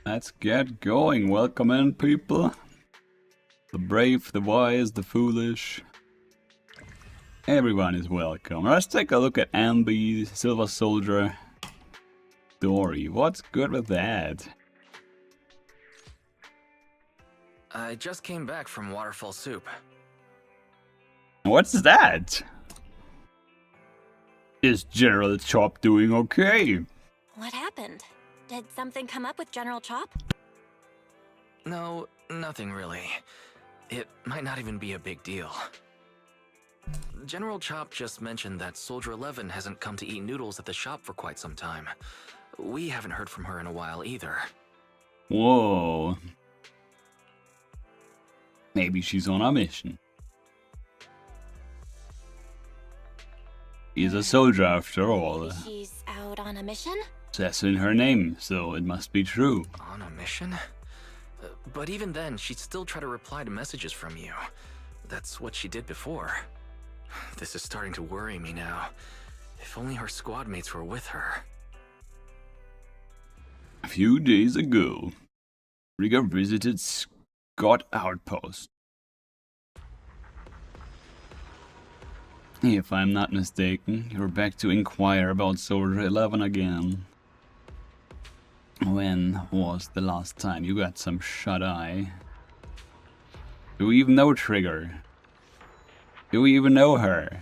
Let's get going. Welcome in, people. The brave, the wise, the foolish. Everyone is welcome. Let's take a look at Anby, Silver Soldier, Dory. What's good with that? I just came back from Waterfall Soup. What's that? Is General Chop doing okay? What happened? Did something come up with General Chop? No, nothing really. It might not even be a big deal. General Chop just mentioned that Soldier 11 hasn't come to eat noodles at the shop for quite some time. We haven't heard from her in a while either. Whoa. Maybe she's on a mission. She's a soldier after all. She's out on a mission? Says in her name, so it must be true. On a mission? But even then, she'd still try to reply to messages from you. That's what she did before. This is starting to worry me now. If only her squad mates were with her. A few days ago, Rigger visited Scott Outpost. If I'm not mistaken, you're back to inquire about Soldier 11 again. When was the last time you got some shut-eye? Do we even know Trigger? Do we even know her?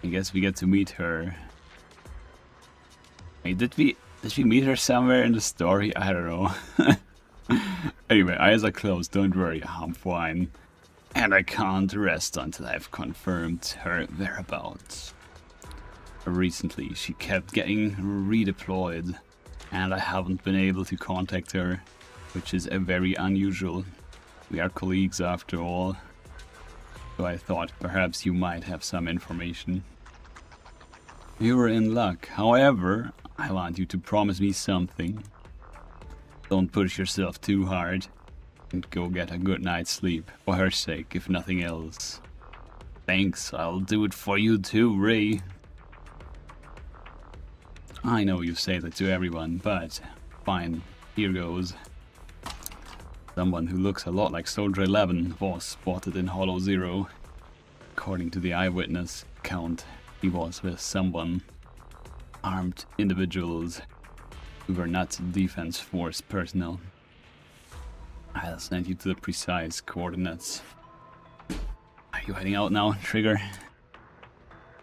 I guess we get to meet her. Wait, did we meet her somewhere in the story? I don't know. Anyway, eyes are closed, don't worry, I'm fine. And I can't rest until I've confirmed her whereabouts. Recently, she kept getting redeployed, and I haven't been able to contact her, which is very unusual. We are colleagues after all, so I thought perhaps you might have some information. You were in luck. However, I want you to promise me something. Don't push yourself too hard, and go get a good night's sleep, for her sake, if nothing else. Thanks, I'll do it for you too, Ray. I know you say that to everyone, but fine, here goes. Someone who looks a lot like Soldier 11 was spotted in Hollow Zero. According to the eyewitness account, he was with someone. Armed individuals who were not Defense Force personnel. I'll send you to the precise coordinates. Are you heading out now, Trigger?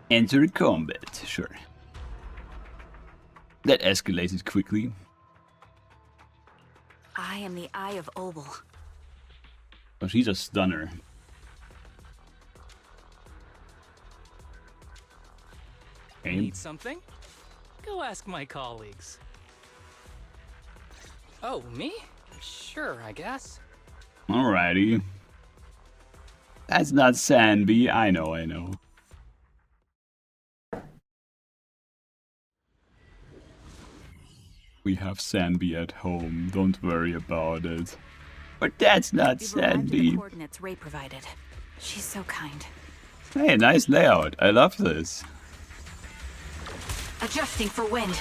Enter combat, sure. That escalated quickly. I am the Eye of Obel. Oh, she's a stunner. Need something? Go ask my colleagues. Oh, me? Sure, I guess. Alrighty. That's not Sanby. I know. We have Sanby at home. Don't worry about it. But that's not Sanby. The coordinates Ray provided. She's so kind. Hey, nice layout. I love this. Adjusting for wind.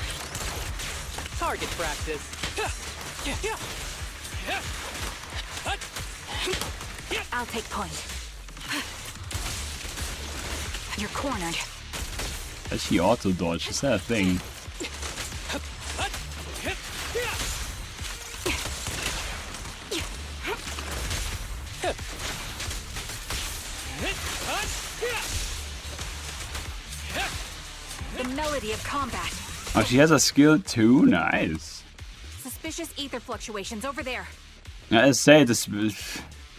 Target practice. I'll take point. You're cornered. Does she auto dodge? Is that a thing? The melody of combat. Oh, she has a skill too? Nice. Suspicious ether fluctuations over there. I say this.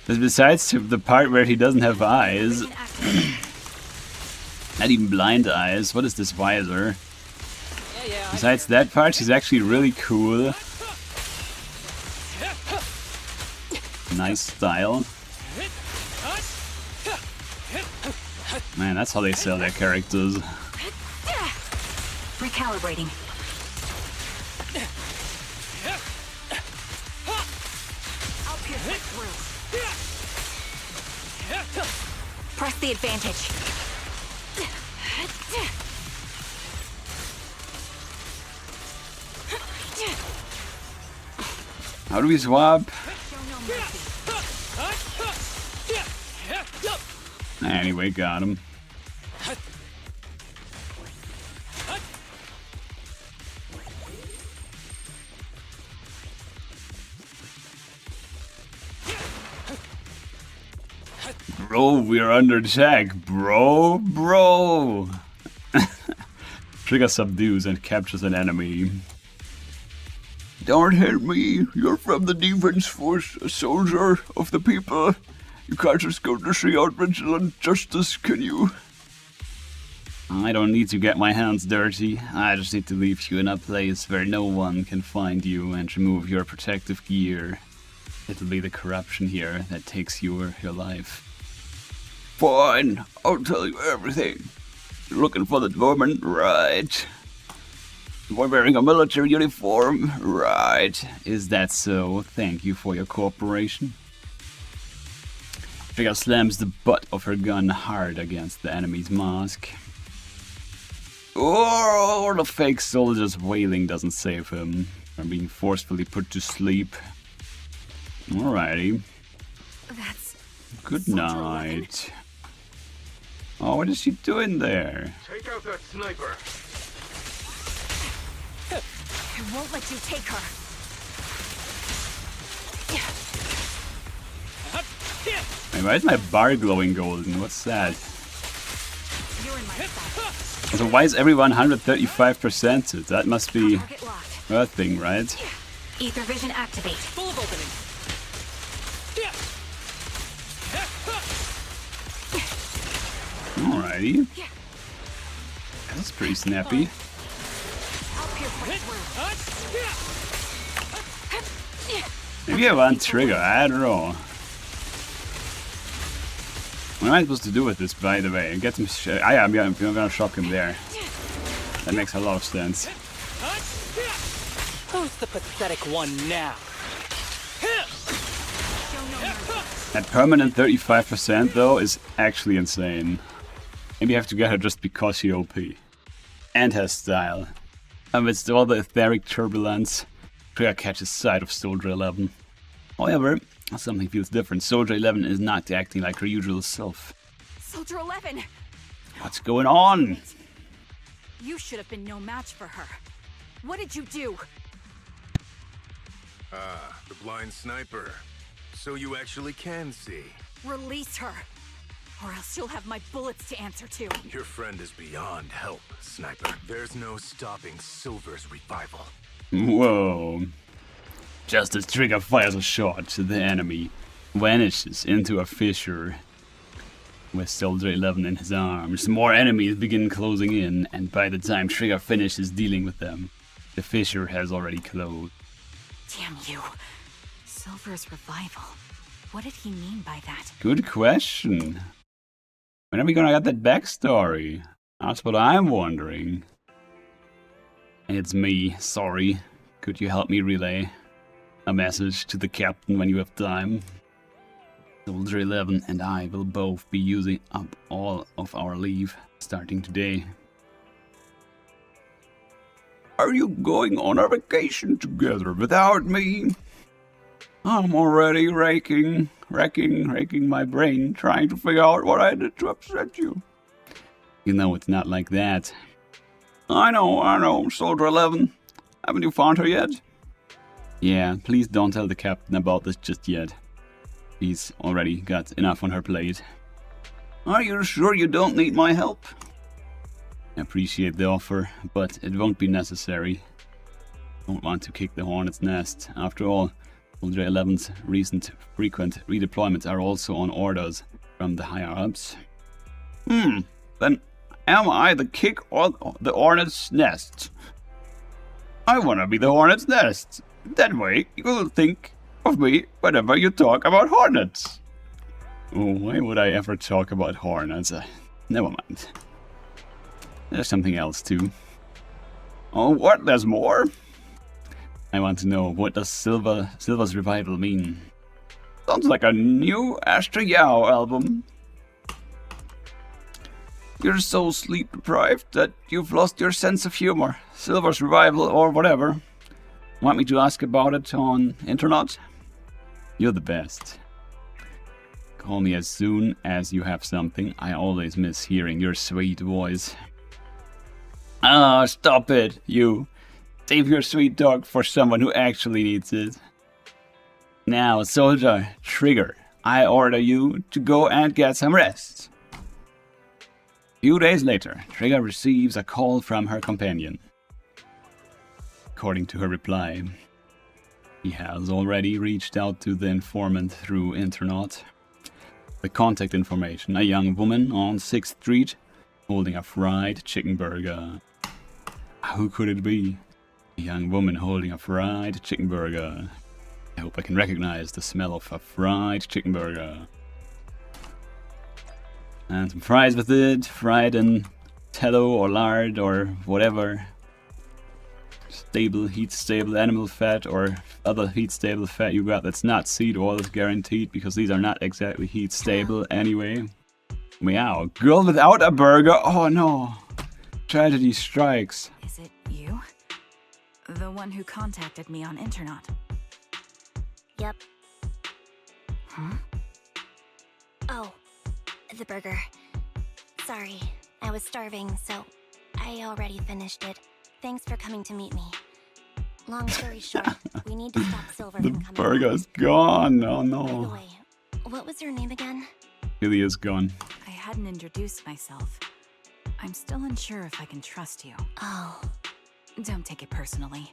Besides the part where he doesn't have eyes, not even blind eyes. What is this visor? Besides that part, she's actually really cool. Nice style. Man, that's how they sell their characters. Recalibrating. I'll pierce it through. Press the advantage. How do we swap? Anyway, got him. Bro, we are under attack. Bro. Trigger subdues and captures an enemy. Don't hit me. You're from the defense force, a soldier of the people. You can't just go to see out vigilant justice, can you? I don't need to get my hands dirty. I just need to leave you in a place where no one can find you and remove your protective gear. It'll be the corruption here that takes your life. Fine, I'll tell you everything. You're looking for the woman, right? You're wearing a military uniform, right? Is that so? Thank you for your cooperation. Trigger slams the butt of her gun hard against the enemy's mask. Oh, the fake soldier's wailing doesn't save him from being forcefully put to sleep. Alrighty. That's... Good night. Oh, what is she doing there? Take out that sniper. I won't let you take her. Wait, why is my bar glowing golden? What's that? You're in my sight. So why is everyone 135%? That must be Target locked. her thing, right? Ether vision activate. Full of opening. Alrighty. That's pretty snappy. I'll pierce right through. Maybe I want trigger, I don't know. What am I supposed to do with this, by the way? Get him. I'm gonna shock him there. That makes a lot of sense. Who's the pathetic one now? That permanent 35% though is actually insane. Maybe I have to get her just because she OP. And has style. Amidst all the etheric turbulence, Trigger catches sight of Soldier 11. However, something feels different. Soldier 11 is not acting like her usual self. Soldier 11! What's going on? You should have been no match for her. What did you do? Ah, the blind sniper. So you actually can see. Release her, or else you'll have my bullets to answer to. Your friend is beyond help, sniper. There's no stopping Silver's revival. Whoa. Just as Trigger fires a shot, the enemy vanishes into a fissure. With Soldier 11 in his arms, more enemies begin closing in, and by the time Trigger finishes dealing with them, the fissure has already closed. Damn you. Silver's revival. What did he mean by that? Good question. When are we gonna get that backstory? That's what I'm wondering. It's me, sorry. Could you help me relay a message to the captain when you have time? Soldier 11 and I will both be using up all of our leave starting today. Are you going on a vacation together without me? I'm already raking my brain trying to figure out what I did to upset you. You know it's not like that. I know, Soldier 11. Haven't you found her yet? Yeah, please don't tell the captain about this just yet. He's already got enough on her plate. Are you sure you don't need my help? I appreciate the offer, but it won't be necessary. Don't want to kick the hornet's nest. After all, Soldier 11's recent frequent redeployments are also on orders from the higher-ups. Then am I the kick or the hornet's nest? I wanna be the hornet's nest. That way, you'll think of me whenever you talk about hornets. Oh, why would I ever talk about hornets? Never mind. There's something else too. Oh, what? There's more? I want to know, what does Silver's revival mean? Sounds like a new Astro Yao album. You're so sleep deprived that you've lost your sense of humor. Silver's revival or whatever. Want me to ask about it on internet? You're the best. Call me as soon as you have something. I always miss hearing your sweet voice. Ah, stop it, you. Save your sweet dog for someone who actually needs it. Now, soldier, Trigger, I order you to go and get some rest. Few days later, Trigger receives a call from her companion. According to her reply, he has already reached out to the informant through internet. The contact information: a young woman on 6th Street holding a fried chicken burger. Who could it be? A young woman holding a fried chicken burger. I hope I can recognize the smell of a fried chicken burger. And some fries with it, fried in tallow or lard or whatever. Stable, heat stable animal fat or other heat stable fat you got that's not seed oil is guaranteed, because these are not exactly heat stable anyway. Meow. Girl without a burger? Oh no. Tragedy strikes. Is it you? The one who contacted me on internet? Yep. Huh? Oh, the burger. Sorry, I was starving, so I already finished it. Thanks for coming to meet me. Long story short, we need to stop Silver The from coming burger's gone. Oh back. By the no. way, what was your name again? Illy is gone. I hadn't introduced myself. I'm still unsure if I can trust you. Oh, Don't take it personally.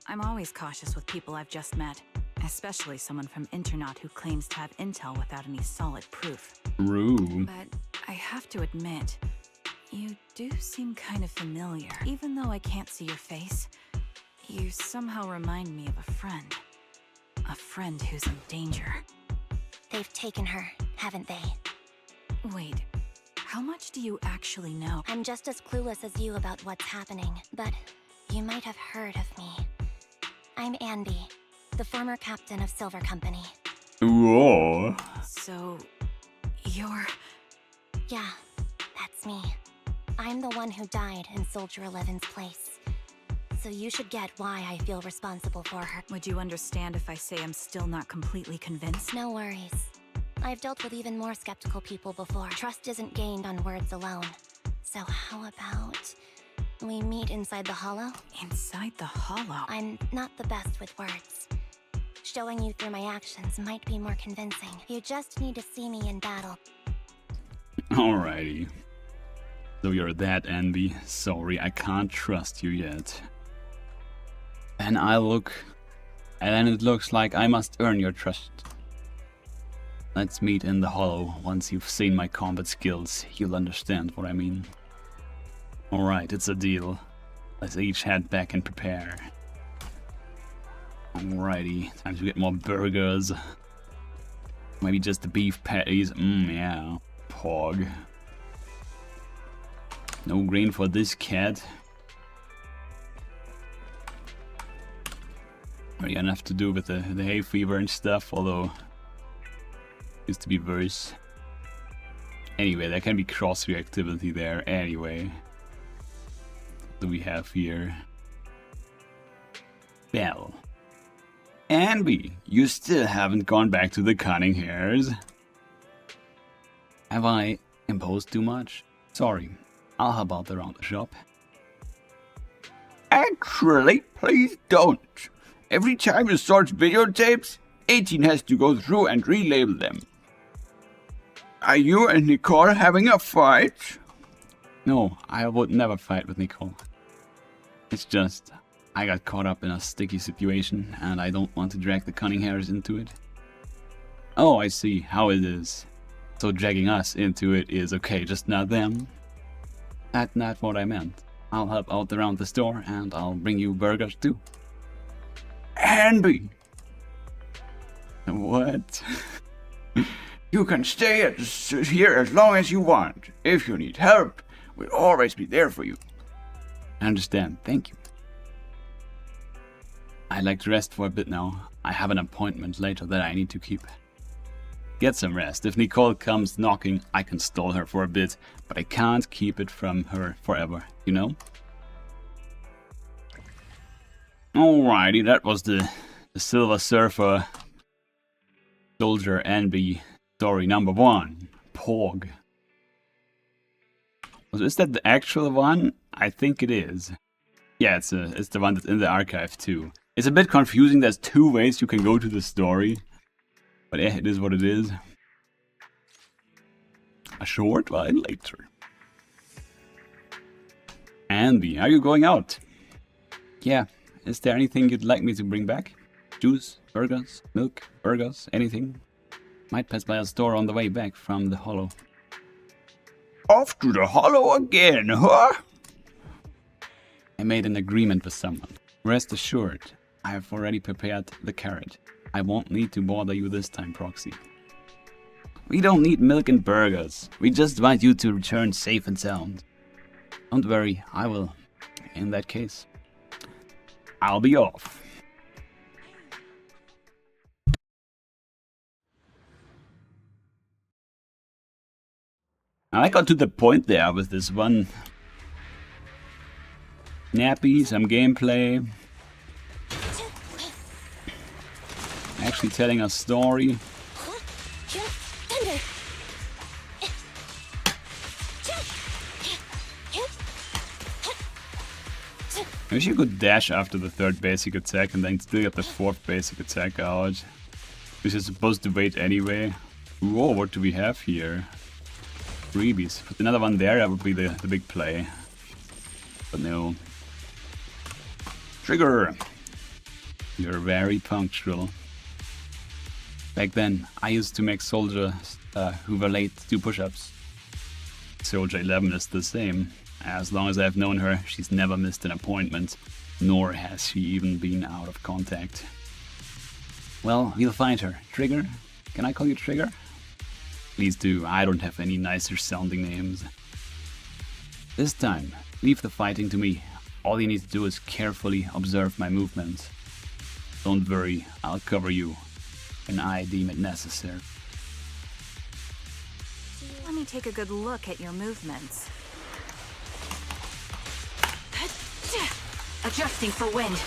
I'm always cautious with people I've just met, especially someone from internet who claims to have intel without any solid proof. Rude. But I have to admit, you do seem kind of familiar. Even though I can't see your face, you somehow remind me of a friend. A friend who's in danger. they've taken her, haven't they? Wait, how much do you actually know? I'm just as clueless as you about what's happening, but you might have heard of me. I'm Anby, the former captain of Silver Company. Whoa. So, you're... Yeah, that's me. I'm the one who died in Soldier 11's place. So you should get why I feel responsible for her. Would you understand if I say I'm still not completely convinced? No worries. I've dealt with even more skeptical people before. Trust isn't gained on words alone. So how about we meet inside the hollow? Inside the hollow? I'm not the best with words. Showing you through my actions might be more convincing. You just need to see me in battle. Alrighty. So you're that, Anby. Sorry, I can't trust you yet. And and it looks like I must earn your trust. Let's meet in the hollow. Once you've seen my combat skills, you'll understand what I mean. Alright, it's a deal. Let's each head back and prepare. Alrighty, time to get more burgers. Maybe just the beef patties. Yeah. Pog. No green for this cat. Already enough to do with the hay fever and stuff, although used to be worse. Anyway, there can be cross reactivity there anyway. What do we have here? Bell. Anby, you still haven't gone back to the cunning hairs. Have I imposed too much? Sorry, I'll help out around the shop. Actually, please don't. Every time you search videotapes, 18 has to go through and relabel them. Are you and Nicole having a fight? No, I would never fight with Nicole. It's just, I got caught up in a sticky situation and I don't want to drag the cunning hairs into it. Oh, I see how it is. So dragging us into it is okay, just not them? That's not what I meant. I'll help out around the store and I'll bring you burgers too. Anby! What? You can stay here as long as you want. If you need help, we'll always be there for you. I understand, thank you. I'd like to rest for a bit now. I have an appointment later that I need to keep. Get some rest. If Nicole comes knocking, I can stall her for a bit, but I can't keep it from her forever, you know? Alrighty, that was the Silver Surfer Soldier Anby story number 1. Porg. So is that the actual one? I think it is. Yeah, it's the one that's in the archive too. It's a bit confusing. There's 2 ways you can go to the story, but yeah, it is what it is. A short while later. Andy, are you going out? Yeah. Is there anything you'd like me to bring back? Juice, burgers, milk, burgers, anything? Might pass by a store on the way back from the Hollow. Off to the Hollow again, huh? I made an agreement with someone. Rest assured, I have already prepared the carrot. I won't need to bother you this time, Proxy. We don't need milk and burgers. We just want you to return safe and sound. Don't worry, I will. In that case, I'll be off. I got to the point there with this one. Nappy, some gameplay. Actually telling a story. I wish you could dash after the 3rd basic attack and then still get the 4th basic attack out. Which is supposed to wait anyway. Whoa, what do we have here? Freebies. Put another one there, that would be the big play. But no. Trigger! You're very punctual. Back then, I used to make soldiers who were late do push-ups. Soldier 11 is the same. As long as I've known her, she's never missed an appointment, nor has she even been out of contact. Well, we'll find her. Trigger? Can I call you Trigger? Please do, I don't have any nicer sounding names. This time, leave the fighting to me. All you need to do is carefully observe my movements. Don't worry, I'll cover you when I deem it necessary. Let me take a good look at your movements. Adjusting for wind.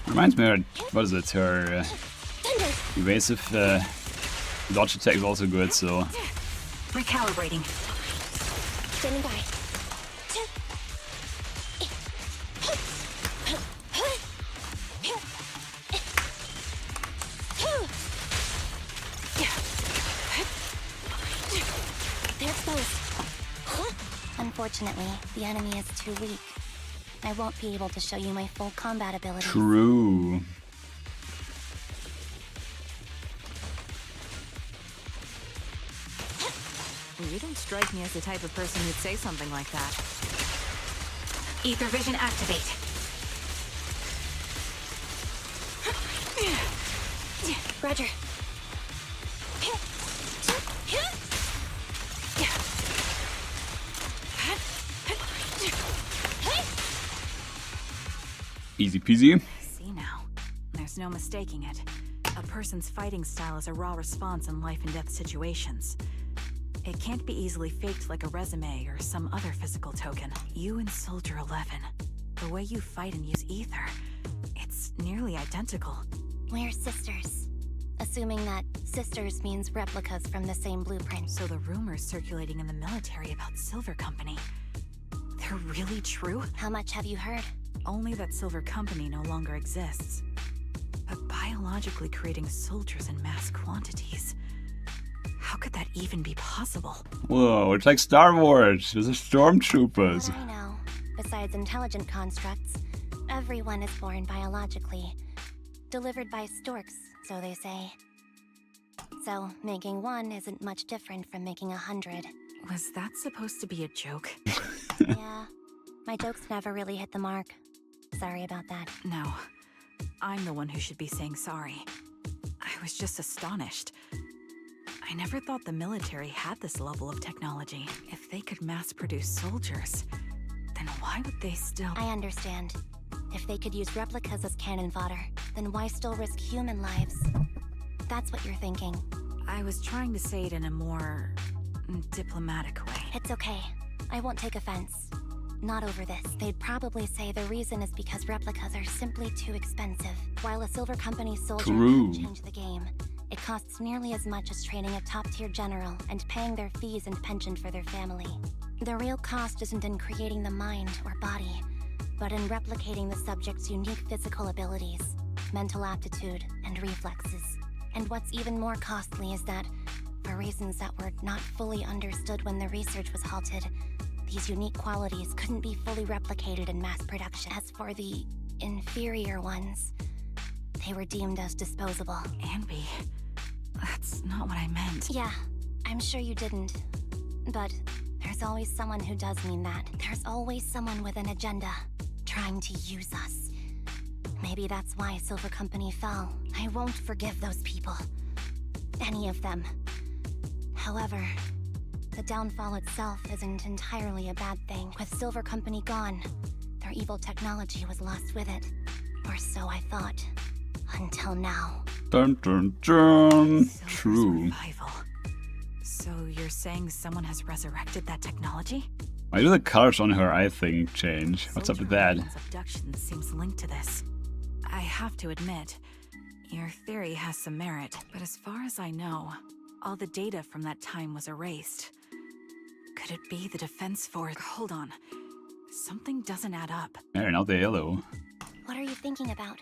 Reminds me of, what is it, her evasive dodge attack is also good, so... Recalibrating. Standing by. They're exposed. Unfortunately, the enemy is too weak. I won't be able to show you my full combat abilities. True. You don't strike me as the type of person who'd say something like that. Ether vision activate. Roger. Easy peasy. See now, there's no mistaking it. A person's fighting style is a raw response in life and death situations. It can't be easily faked like a resume or some other physical token. You and Soldier 11, the way you fight and use ether, it's nearly identical. We're sisters. Assuming that sisters means replicas from the same blueprint. So the rumors circulating in the military about Silver Company, they're really true? How much have you heard? Only that Silver Company no longer exists. But biologically creating soldiers in mass quantities. How could that even be possible? Whoa, it's like Star Wars. There's stormtroopers. What I know, besides intelligent constructs, everyone is born biologically. Delivered by storks, so they say. So, making one isn't much different from making 100. Was that supposed to be a joke? Yeah, my jokes never really hit the mark. Sorry about that. No, I'm the one who should be saying sorry. I was just astonished. I never thought the military had this level of technology. If they could mass-produce soldiers, then why would they still... I understand. If they could use replicas as cannon fodder, then why still risk human lives? That's what you're thinking. I was trying to say it in a more diplomatic way. It's okay. I won't take offense. Not over this. They'd probably say the reason is because replicas are simply too expensive. While a Silver Company soldier True. can change the game, it costs nearly as much as training a top-tier general and paying their fees and pension for their family. The real cost isn't in creating the mind or body, but in replicating the subject's unique physical abilities, mental aptitude, and reflexes. And what's even more costly is that, for reasons that were not fully understood when the research was halted, these unique qualities couldn't be fully replicated in mass production. As for the inferior ones, they were deemed as disposable. Anby, that's not what I meant. Yeah, I'm sure you didn't. But there's always someone who does mean that. There's always someone with an agenda, trying to use us. Maybe that's why Silver Company fell. I won't forgive those people. Any of them. However, the downfall itself isn't entirely a bad thing. With Silver Company gone, their evil technology was lost with it. Or so I thought. Until now. Dun dun dun. Silver's True. revival. So you're saying someone has resurrected that technology? Why do the colors on her eye thing change? What's up with that? Soldier abduction seems linked to this. I have to admit, your theory has some merit, but as far as I know, all the data from that time was erased. Could it be the defense force? Hold on. Something doesn't add up. There, now the yellow. What are you thinking about?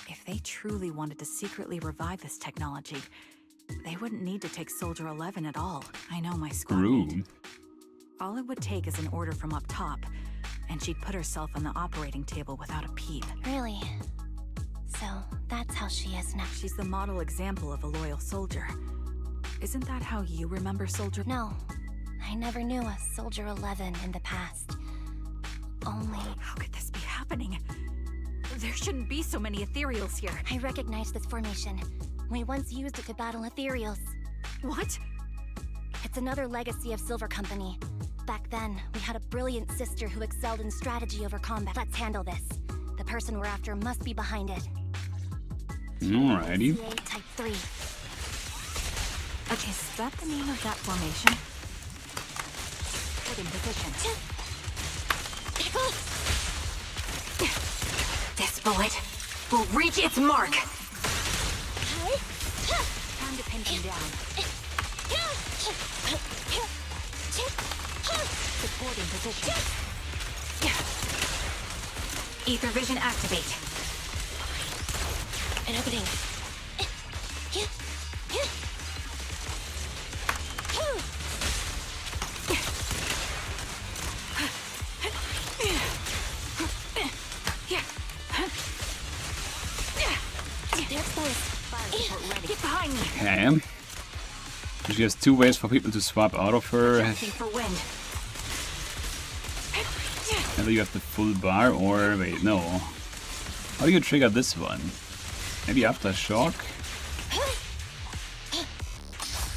If they truly wanted to secretly revive this technology, they wouldn't need to take Soldier 11 at all. I know my squad. True. All it would take is an order from up top, and she'd put herself on the operating table without a peep. Really? So, that's how she is now. She's the model example of a loyal soldier. Isn't that how you remember Soldier? No, I never knew a Soldier 11 in the past. Only... How could this be happening? There shouldn't be so many ethereals here. I recognize this formation. We once used it to battle ethereals. What? It's another legacy of Silver Company. Back then, we had a brilliant sister who excelled in strategy over combat. Let's handle this. The person we're after must be behind it. Alrighty. CA Type 3. Okay, is that the name of that formation? Put in position. This bullet will reach its mark. Time to pin them down. Supporting position. Ether vision activate. An opening. They're exposed. Get behind me. Okay. She has two ways for people to swap out of her. Adjusting for wind. Either you have the full bar or... wait, no. How do you trigger this one? Maybe after shock?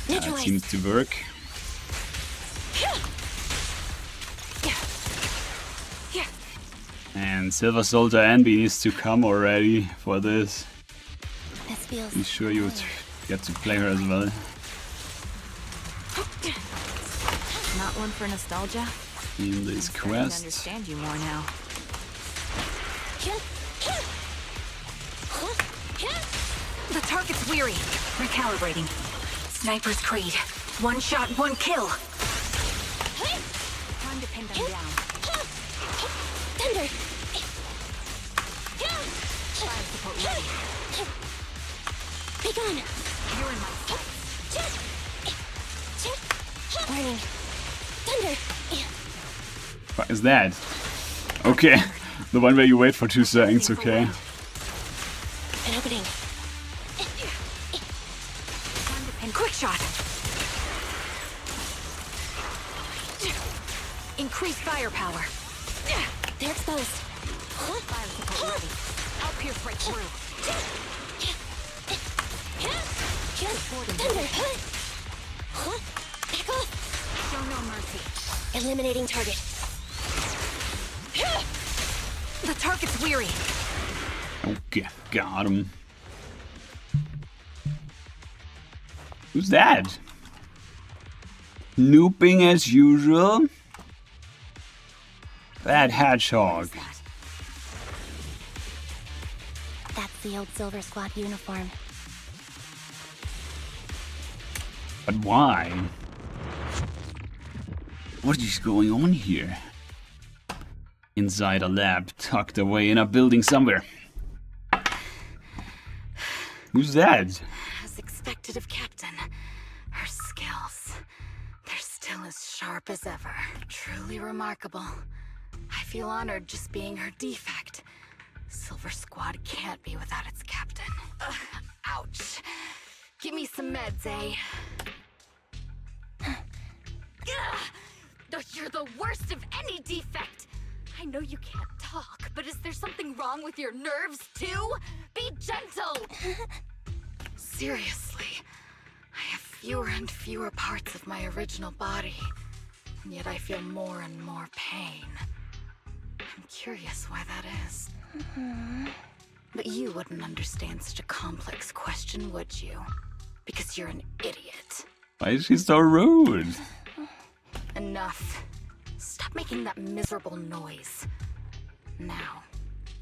That seems to work. And Silver Soldier Anby needs to come already for this. This feels Be sure you get to play her as well. Not one for nostalgia? In this Starting to quest. understand you more now. The target's weary. Recalibrating. Sniper's creed. One shot, one kill. Time to pin them down. thunder. Fire support ready. Be gone. You're in my sights. Warning. Thunder. What is that? Okay. The one where you wait for 2 seconds, okay. An opening. Time to pin. Quick shot. Increase firepower. They're exposed. Fire support ready. I'll pierce right through. Thunder. Back off. Show no mercy. Eliminating target. The target's weary. Okay, got him. Who's that? Snooping as usual. That hedgehog. That's the old Silver Squad uniform. But why? What is going on here? Inside a lab, tucked away in a building somewhere. Who's that? As expected of Captain, her skills, they're still as sharp as ever. Truly remarkable. I feel honored just being her defect. Silver Squad can't be without its captain. Ouch. Give me some meds, eh? You're the worst of any defect! I know you can't talk, but is there something wrong with your nerves, too? Be gentle! Seriously, I have fewer and fewer parts of my original body, and yet I feel more and more pain. I'm curious why that is. But you wouldn't understand such a complex question, would you? Because you're an idiot. Why is she so rude? Enough. Stop making that miserable noise. Now,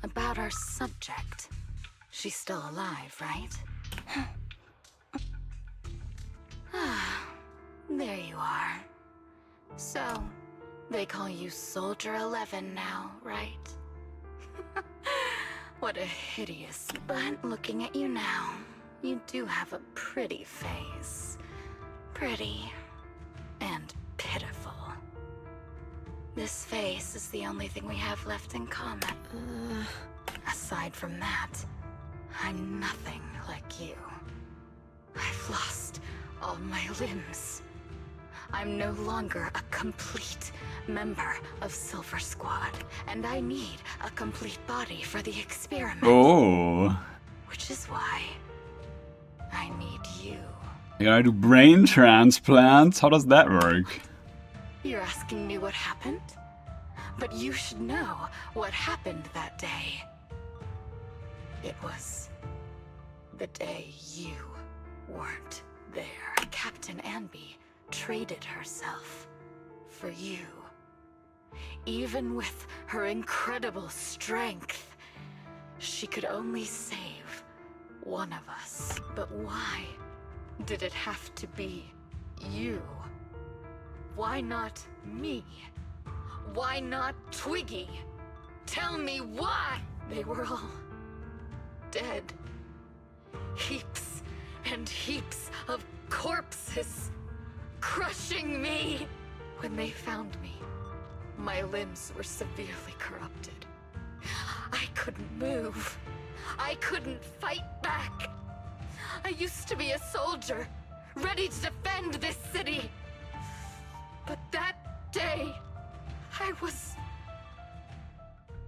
about our subject. She's still alive, right? There you are. So, they call you Soldier 11 now, right? What a hideous... But looking at you now, you do have a pretty face. Pretty and pitiful. This face is the only thing we have left in common. Aside from that, I'm nothing like you. I've lost all my limbs. I'm no longer a complete member of Silver Squad, and I need a complete body for the experiment. Oh. Which is why I need you. You gotta do brain transplants? How does that work? You're asking me what happened? But you should know what happened that day. It was the day you weren't there. Captain Anby traded herself for you. Even with her incredible strength, she could only save one of us. But why did it have to be you? Why not me? Why not Twiggy? Tell me why! They were all dead. Heaps and heaps of corpses crushing me. When they found me, my limbs were severely corrupted. I couldn't move. I couldn't fight back. I used to be a soldier, ready to defend this city. But that day, I was...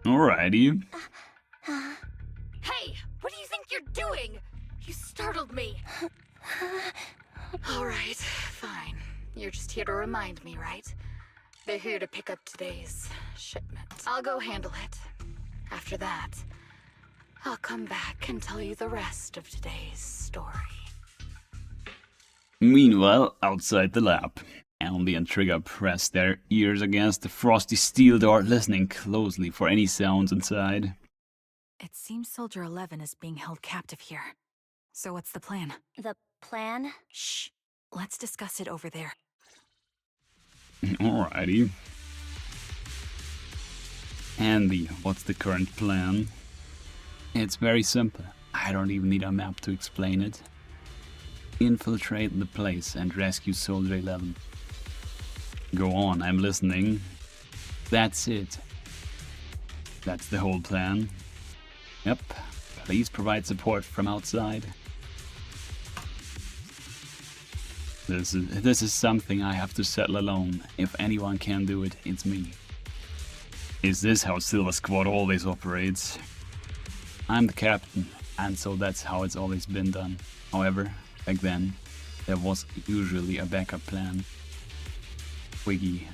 Alrighty. Hey, what do you think you're doing? You startled me. Alright, fine. You're just here to remind me, right? They're here to pick up today's shipment. I'll go handle it. After that, I'll come back and tell you the rest of today's story. Meanwhile, outside the lab, Andy and Trigger press their ears against the frosty steel door, listening closely for any sounds inside. It seems Soldier 11 is being held captive here. So what's the plan? The plan? Shh. Let's discuss it over there. Alrighty. Andy, what's the current plan? It's very simple. I don't even need a map to explain it. Infiltrate the place and rescue Soldier 11. Go on, I'm listening. That's it. That's the whole plan. Yep. Please provide support from outside. This is something I have to settle alone. If anyone can do it, it's me. Is this how Silver Squad always operates? I'm the captain, and so that's how it's always been done. However, back then, there was usually a backup plan. Twiggy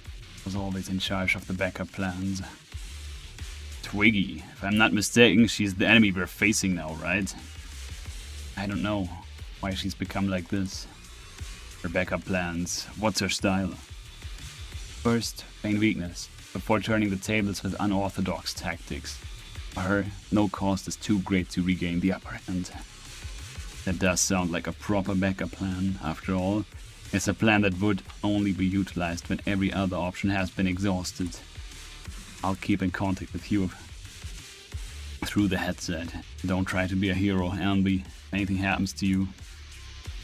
was always in charge of the backup plans. Twiggy, if I'm not mistaken, she's the enemy we're facing now, right? I don't know why she's become like this. Her backup plans. What's her style? First, feign weakness, before turning the tables with unorthodox tactics. For her, no cost is too great to regain the upper hand. That does sound like a proper backup plan, after all. It's a plan that would only be utilized when every other option has been exhausted. I'll keep in contact with you through the headset. Don't try to be a hero, Anby. If anything happens to you,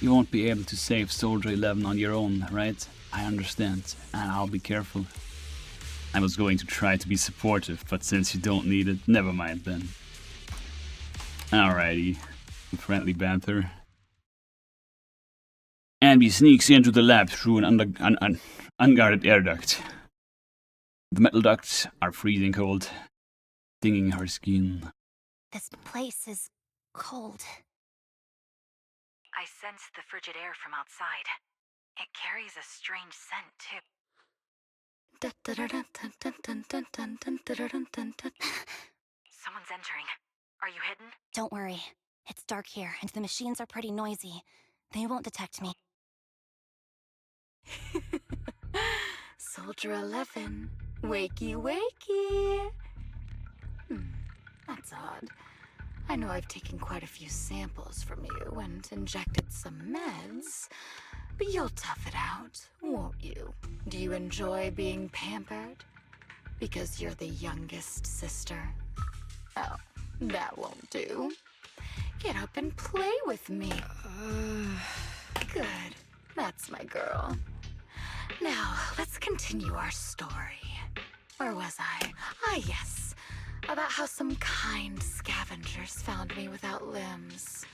you won't be able to save Soldier 11 on your own, right? I understand, and I'll be careful. I was going to try to be supportive, but since you don't need it, never mind then. Alrighty, friendly banter. Anby sneaks into the lab through an unguarded air duct. The metal ducts are freezing cold, stinging her skin. This place is cold. I sense the frigid air from outside. It carries a strange scent, too. Someone's entering. Are you hidden? Don't worry. It's dark here, and the machines are pretty noisy. They won't detect me. Soldier 11, wakey wakey. That's odd. I know I've taken quite a few samples from you and injected some meds, but you'll tough it out, won't you? Do you enjoy being pampered? Because you're the youngest sister? Oh, that won't do. Get up and play with me. Good. That's my girl. Now, let's continue our story. Where was I? Ah, yes. About how some kind scavengers found me without limbs.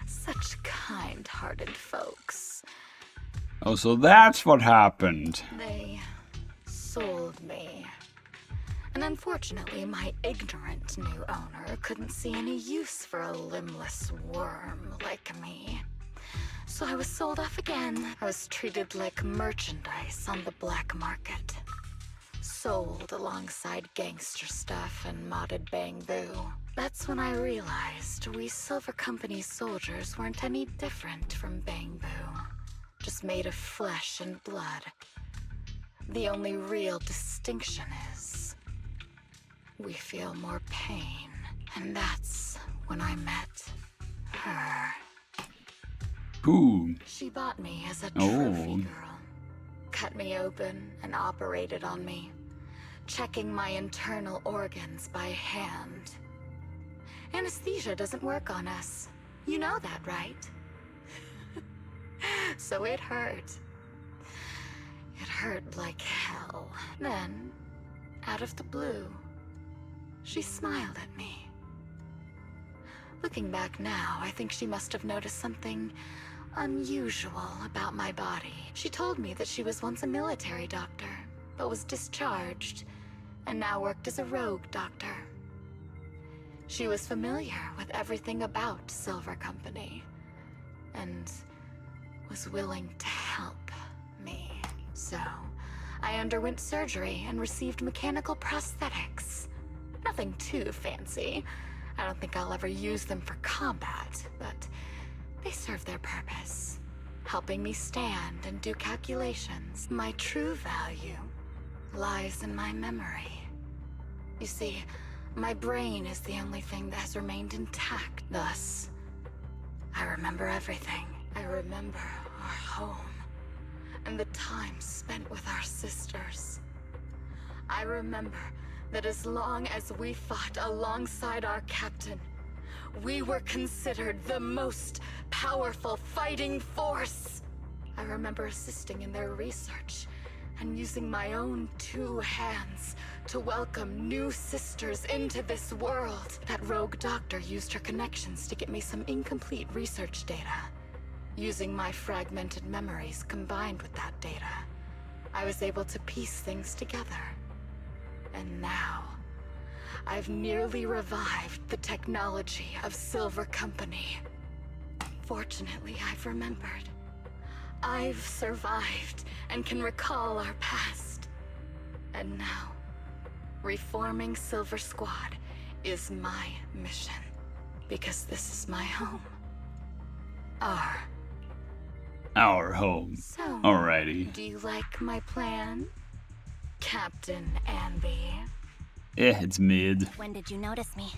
Such kind-hearted folks. Oh, so that's what happened. They sold me. And unfortunately, my ignorant new owner couldn't see any use for a limbless worm like me. So I was sold off again. I was treated like merchandise on the black market. Sold alongside gangster stuff and modded bamboo. That's when I realized we Silver Company soldiers weren't any different from bamboo. Just made of flesh and blood. The only real distinction is we feel more pain. And that's when I met her. Who? She bought me as a Oh. trophy girl. Cut me open and operated on me, checking my internal organs by hand. Anesthesia doesn't work on us. You know that, right? So it hurt. It hurt like hell. Then, out of the blue, she smiled at me. Looking back now, I think she must have noticed something unusual about my body. She told me that she was once a military doctor, but was discharged, and now worked as a rogue doctor. She was familiar with everything about Silver Company, and was willing to help me. So, I underwent surgery and received mechanical prosthetics. Nothing too fancy. I don't think I'll ever use them for combat, but they serve their purpose, helping me stand and do calculations. My true value lies in my memory. You see, my brain is the only thing that has remained intact. Thus, I remember everything. I remember our home and the time spent with our sisters. I remember that as long as we fought alongside our captain, we were considered the most powerful fighting force. I remember assisting in their research and using my own 2 hands to welcome new sisters into this world. That rogue doctor used her connections to get me some incomplete research data. Using my fragmented memories combined with that data, I was able to piece things together. And now, I've nearly revived the technology of Silver Company. Fortunately, I've remembered. I've survived and can recall our past. And now, reforming Silver Squad is my mission. Because this is my home. Our our home. So, Alrighty. do you like my plan, Captain Anby? Yeah, it's mid. When did you notice me?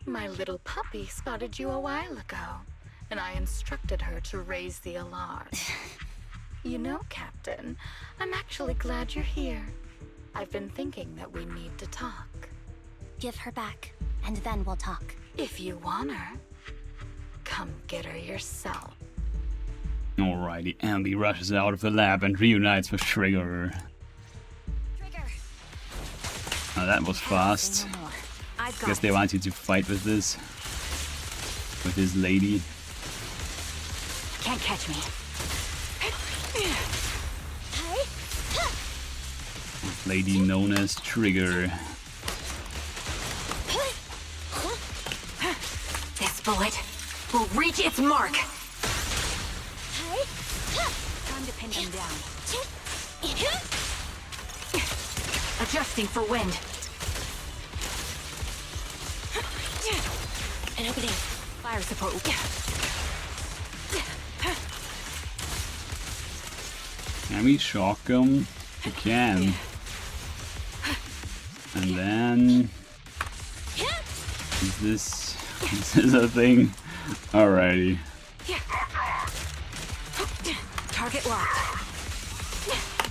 My little puppy spotted you a while ago, and I instructed her to raise the alarm. You know, Captain, I'm actually glad you're here. I've been thinking that we need to talk. Give her back, and then we'll talk. If you want her, come get her yourself. Alrighty, Andy rushes out of the lab and reunites with Trigger. Trigger! Now that was fast. No more. I've got Guess they want you to fight with this. With this lady. Can't catch me. Lady known as Trigger. This bullet will reach its mark. Time to pin them down. Adjusting for wind. An opening. Fire support. Can we shock them? We can. And then... Is this a thing? Alrighty. Target locked.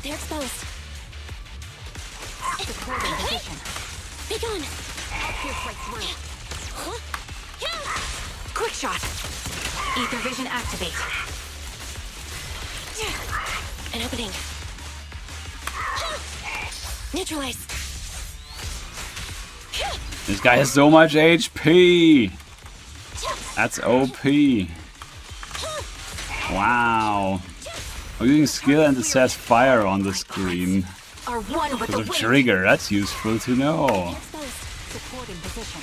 They're exposed. Supporting position. Be gone! Pierce right through. Quick shot. Ether vision activate. An opening. Neutralized. This guy has so much HP! That's OP. Wow. I'm using skill and it says fire on the screen. Are one with Because the of wind. Trigger, that's useful to know. They're exposed. Supporting position.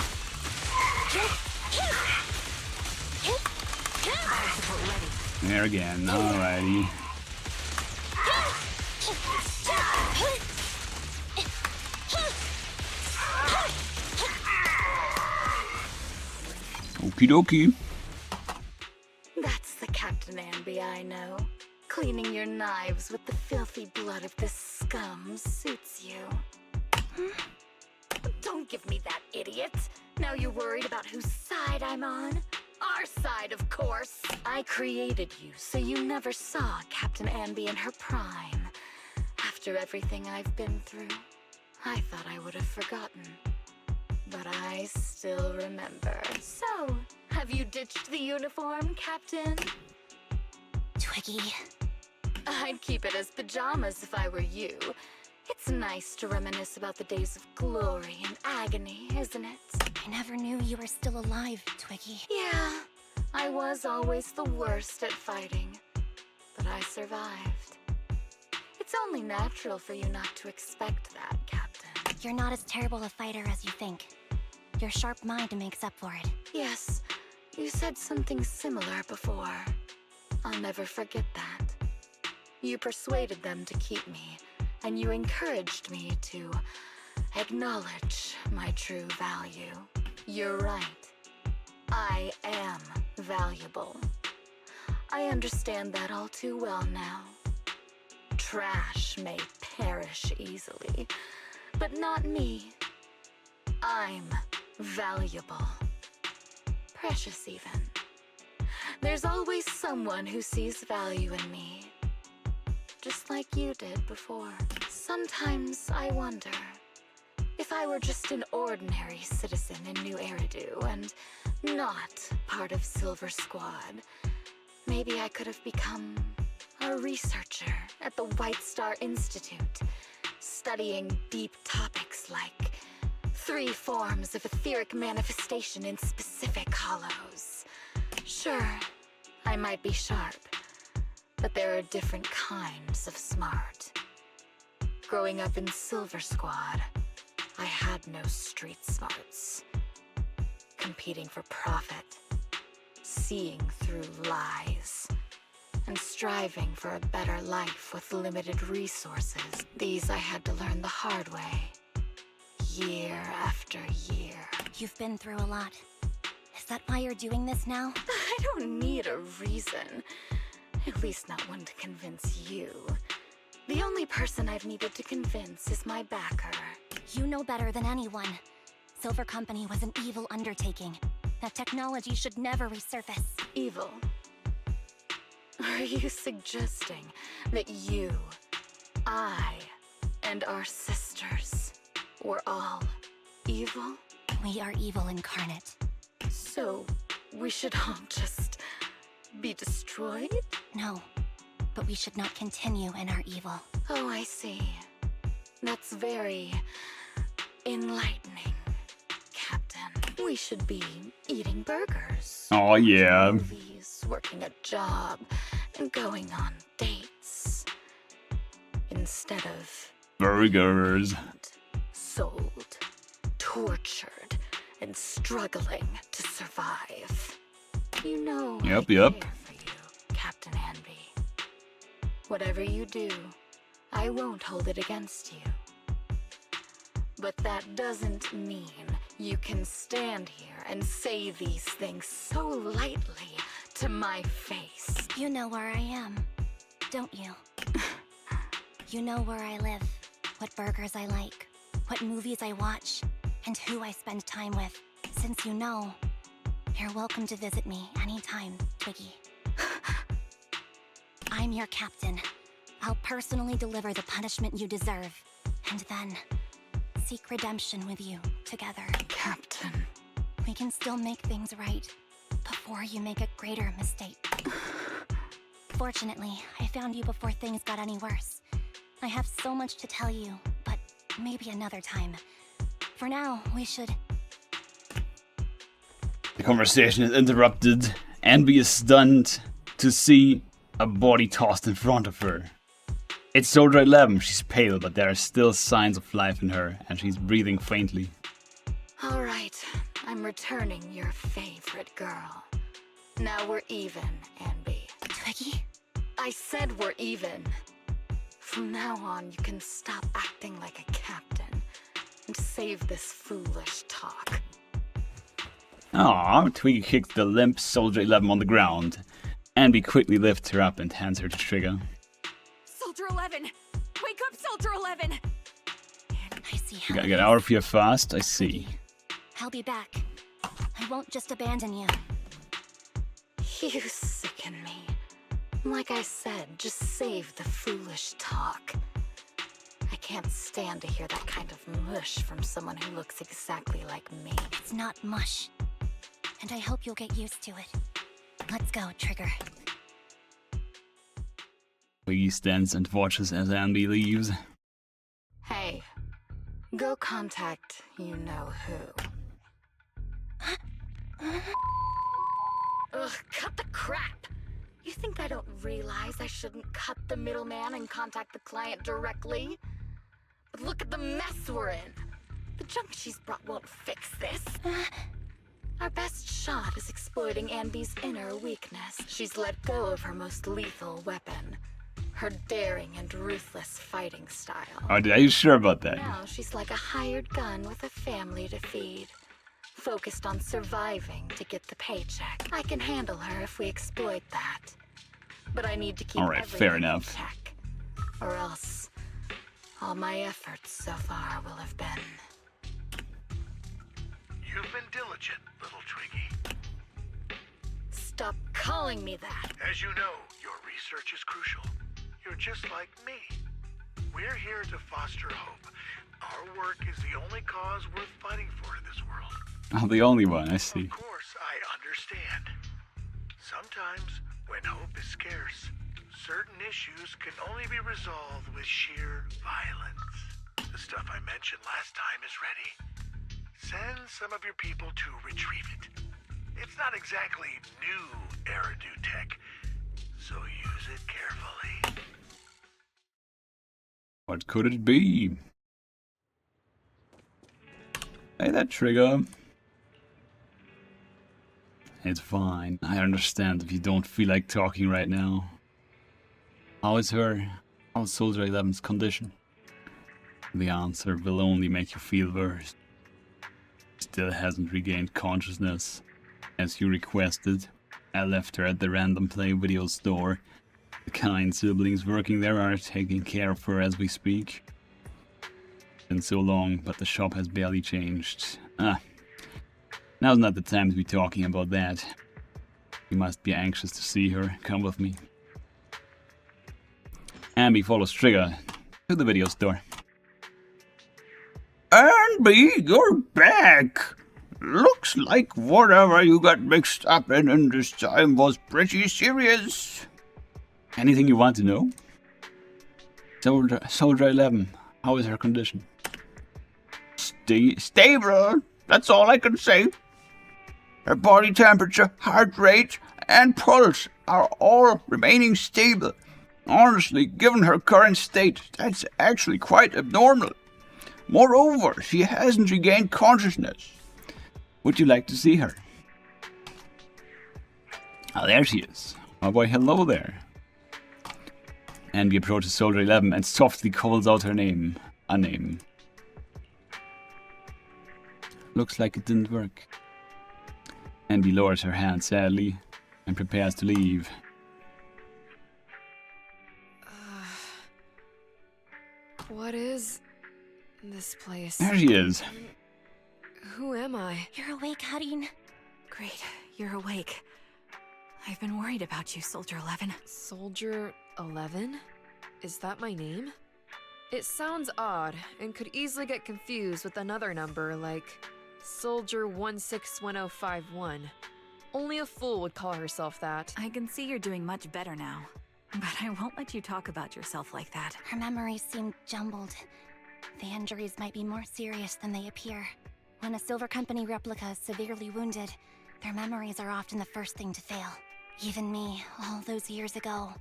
Fire support ready. There again, alrighty. Okie dokie. That's the Captain Anby I know. Cleaning your knives with the filthy blood of this scum suits you. Don't give me that, idiot. Now you're worried about whose side I'm on? Our side, of course. I created you so you never saw Captain Anby in her prime. After everything I've been through, I thought I would have forgotten. But I still remember. So, have you ditched the uniform, Captain? Twiggy. I'd keep it as pajamas if I were you. It's nice to reminisce about the days of glory and agony, isn't it? I never knew you were still alive, Twiggy. Yeah, I was always the worst at fighting, but I survived. It's only natural for you not to expect that, Captain. You're not as terrible a fighter as you think. Your sharp mind makes up for it. Yes, you said something similar before. I'll never forget that. You persuaded them to keep me, and you encouraged me to acknowledge my true value. You're right. I am valuable. I understand that all too well now. Trash may perish easily, but not me. I'm valuable. Precious even. There's always someone who sees value in me. Just like you did before. Sometimes I wonder if I were just an ordinary citizen in New Eridu and not part of Silver Squad, maybe I could have become a researcher at the White Star Institute, studying deep topics like 3 forms of etheric manifestation in specific hollows. Sure, I might be sharp, but there are different kinds of smart. Growing up in Silver Squad, I had no street smarts. Competing for profit, seeing through lies, and striving for a better life with limited resources. These I had to learn the hard way, year after year. You've been through a lot. Is that why you're doing this now? I don't need a reason. At least not one to convince you. The only person I've needed to convince is my backer. You know better than anyone. Silver Company was an evil undertaking. That technology should never resurface. Evil? Are you suggesting that you, I, and our sisters were all evil? We are evil incarnate. So, we should all just be destroyed? No, but we should not continue in our evil. Oh, I see. That's very enlightening, Captain. We should be eating burgers. Oh yeah. Movies, working a job, and going on dates. Instead of Burgers. sold, tortured, and struggling to survive. You know Yep, I yep. care for you, Captain Anby. Whatever you do, I won't hold it against you. But that doesn't mean you can stand here and say these things so lightly to my face. You know where I am, don't you? You know where I live, what burgers I like, what movies I watch, and who I spend time with. Since you know, you're welcome to visit me anytime, Twiggy. I'm your captain. I'll personally deliver the punishment you deserve, and then seek redemption with you together. Captain. We can still make things right before you make a greater mistake. Fortunately, I found you before things got any worse. I have so much to tell you, but maybe another time. For now, we should... The conversation is interrupted. Anby is stunned to see a body tossed in front of her. It's Soldier 11. She's pale, but there are still signs of life in her, and she's breathing faintly. All right, I'm returning your favorite girl. Now we're even, Anby. Twiggy? I said we're even. From now on, you can stop acting like a captain and save this foolish talk. Aww, Twiggy kicks the limp Soldier 11 on the ground. Anby quickly lifts her up and hands her the trigger. Soldier 11! Wake up, Soldier 11! I see how You gotta it get is. out of here fast, I see. I'll be back. I won't just abandon you. You sicken me. Like I said, just save the foolish talk. I can't stand to hear that kind of mush from someone who looks exactly like me. It's not mush. And I hope you'll get used to it. Let's go, Trigger. Twiggy stands and watches as Anby leaves. Hey, go contact you-know-who. Ugh, cut the crap! You think I don't realize I shouldn't cut the middleman and contact the client directly? But look at the mess we're in! The junk she's brought won't fix this. Our best shot is exploiting Anby's inner weakness. She's let go of her most lethal weapon. Her daring and ruthless fighting style. Are you sure about that? Now she's like a hired gun with a family to feed. Focused on surviving to get the paycheck. I can handle her if we exploit that. But I need to keep Alright, fair everything in enough. check. Or else, all my efforts so far will have been... You've been diligent, little Twiggy. Stop calling me that! As you know, your research is crucial. You're just like me. We're here to foster hope. Our work is the only cause worth fighting for in this world. Oh, the only one, I see. Of course, I understand. Sometimes, when hope is scarce, certain issues can only be resolved with sheer violence. The stuff I mentioned last time is ready. Send some of your people to retrieve it. It's not exactly new Eridu tech, so use it carefully. What could it be? Hey, that trigger. It's fine. I understand if you don't feel like talking right now. How is Soldier 11's condition? The answer will only make you feel worse. Still hasn't regained consciousness. As you requested, I left her at the Random Play video store. The kind siblings working there are taking care of her as we speak. Been so long, but the shop has barely changed. Now's not the time to be talking about that. You must be anxious to see her. Come with me. Anby follows Trigger to the video store. Anby, you're back! Looks like whatever you got mixed up in this time was pretty serious. Anything you want to know? Soldier 11, how is her condition? Stable, that's all I can say. Her body temperature, heart rate, and pulse are all remaining stable. Honestly, given her current state, that's actually quite abnormal. Moreover, she hasn't regained consciousness. Would you like to see her? Ah, there she is. Oh boy, hello there. Anby approaches Soldier 11 and softly calls out her name. A name. Looks like it didn't work. Anby lowers her hand sadly and prepares to leave. What is this place? There she is. Who am I? You're awake, Harin. Great, you're awake. I've been worried about you, Soldier 11. Soldier 11? Is that my name? It sounds odd and could easily get confused with another number like Soldier 161051. Only a fool would call herself that. I can see you're doing much better now. But I won't let you talk about yourself like that. Her memories seem jumbled. The injuries might be more serious than they appear. When a Silver Company replica is severely wounded, their memories are often the first thing to fail. Even me, all those years ago,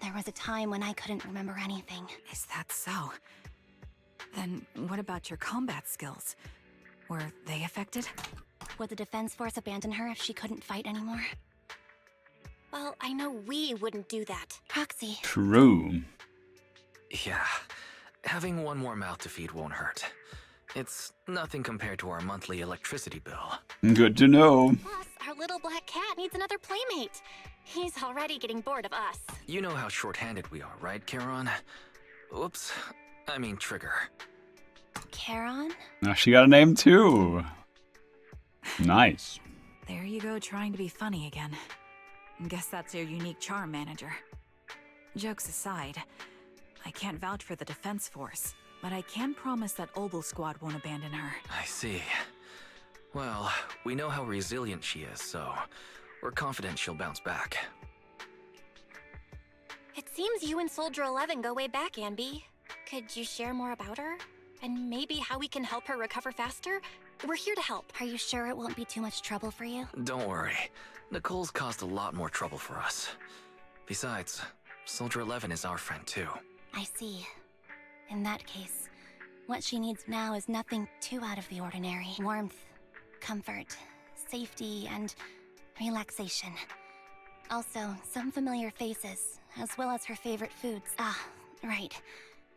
there was a time when I couldn't remember anything. Is that so? Then what about your combat skills? Were they affected? Would the Defense Force abandon her if she couldn't fight anymore? Well, I know we wouldn't do that. Proxy. True. Yeah, having one more mouth to feed won't hurt. It's nothing compared to our monthly electricity bill. Good to know. Plus, our little black cat needs another playmate. He's already getting bored of us. You know how short-handed we are, right, Charon? Oops, I mean Trigger. Charon? Now she got a name too. Nice. There you go, trying to be funny again. Guess that's your unique charm, manager. Jokes aside, I can't vouch for the Defense Force, but I can promise that Obel Squad won't abandon her. I see. Well, we know how resilient she is, so we're confident she'll bounce back. It seems you and Soldier 11 go way back, Anby. Could you share more about her? And maybe how we can help her recover faster? We're here to help. Are you sure it won't be too much trouble for you? Don't worry. Nicole's caused a lot more trouble for us. Besides, Soldier 11 is our friend too. I see. In that case, what she needs now is nothing too out of the ordinary. Warmth, comfort, safety, and relaxation. Also, some familiar faces, as well as her favorite foods. Ah, right.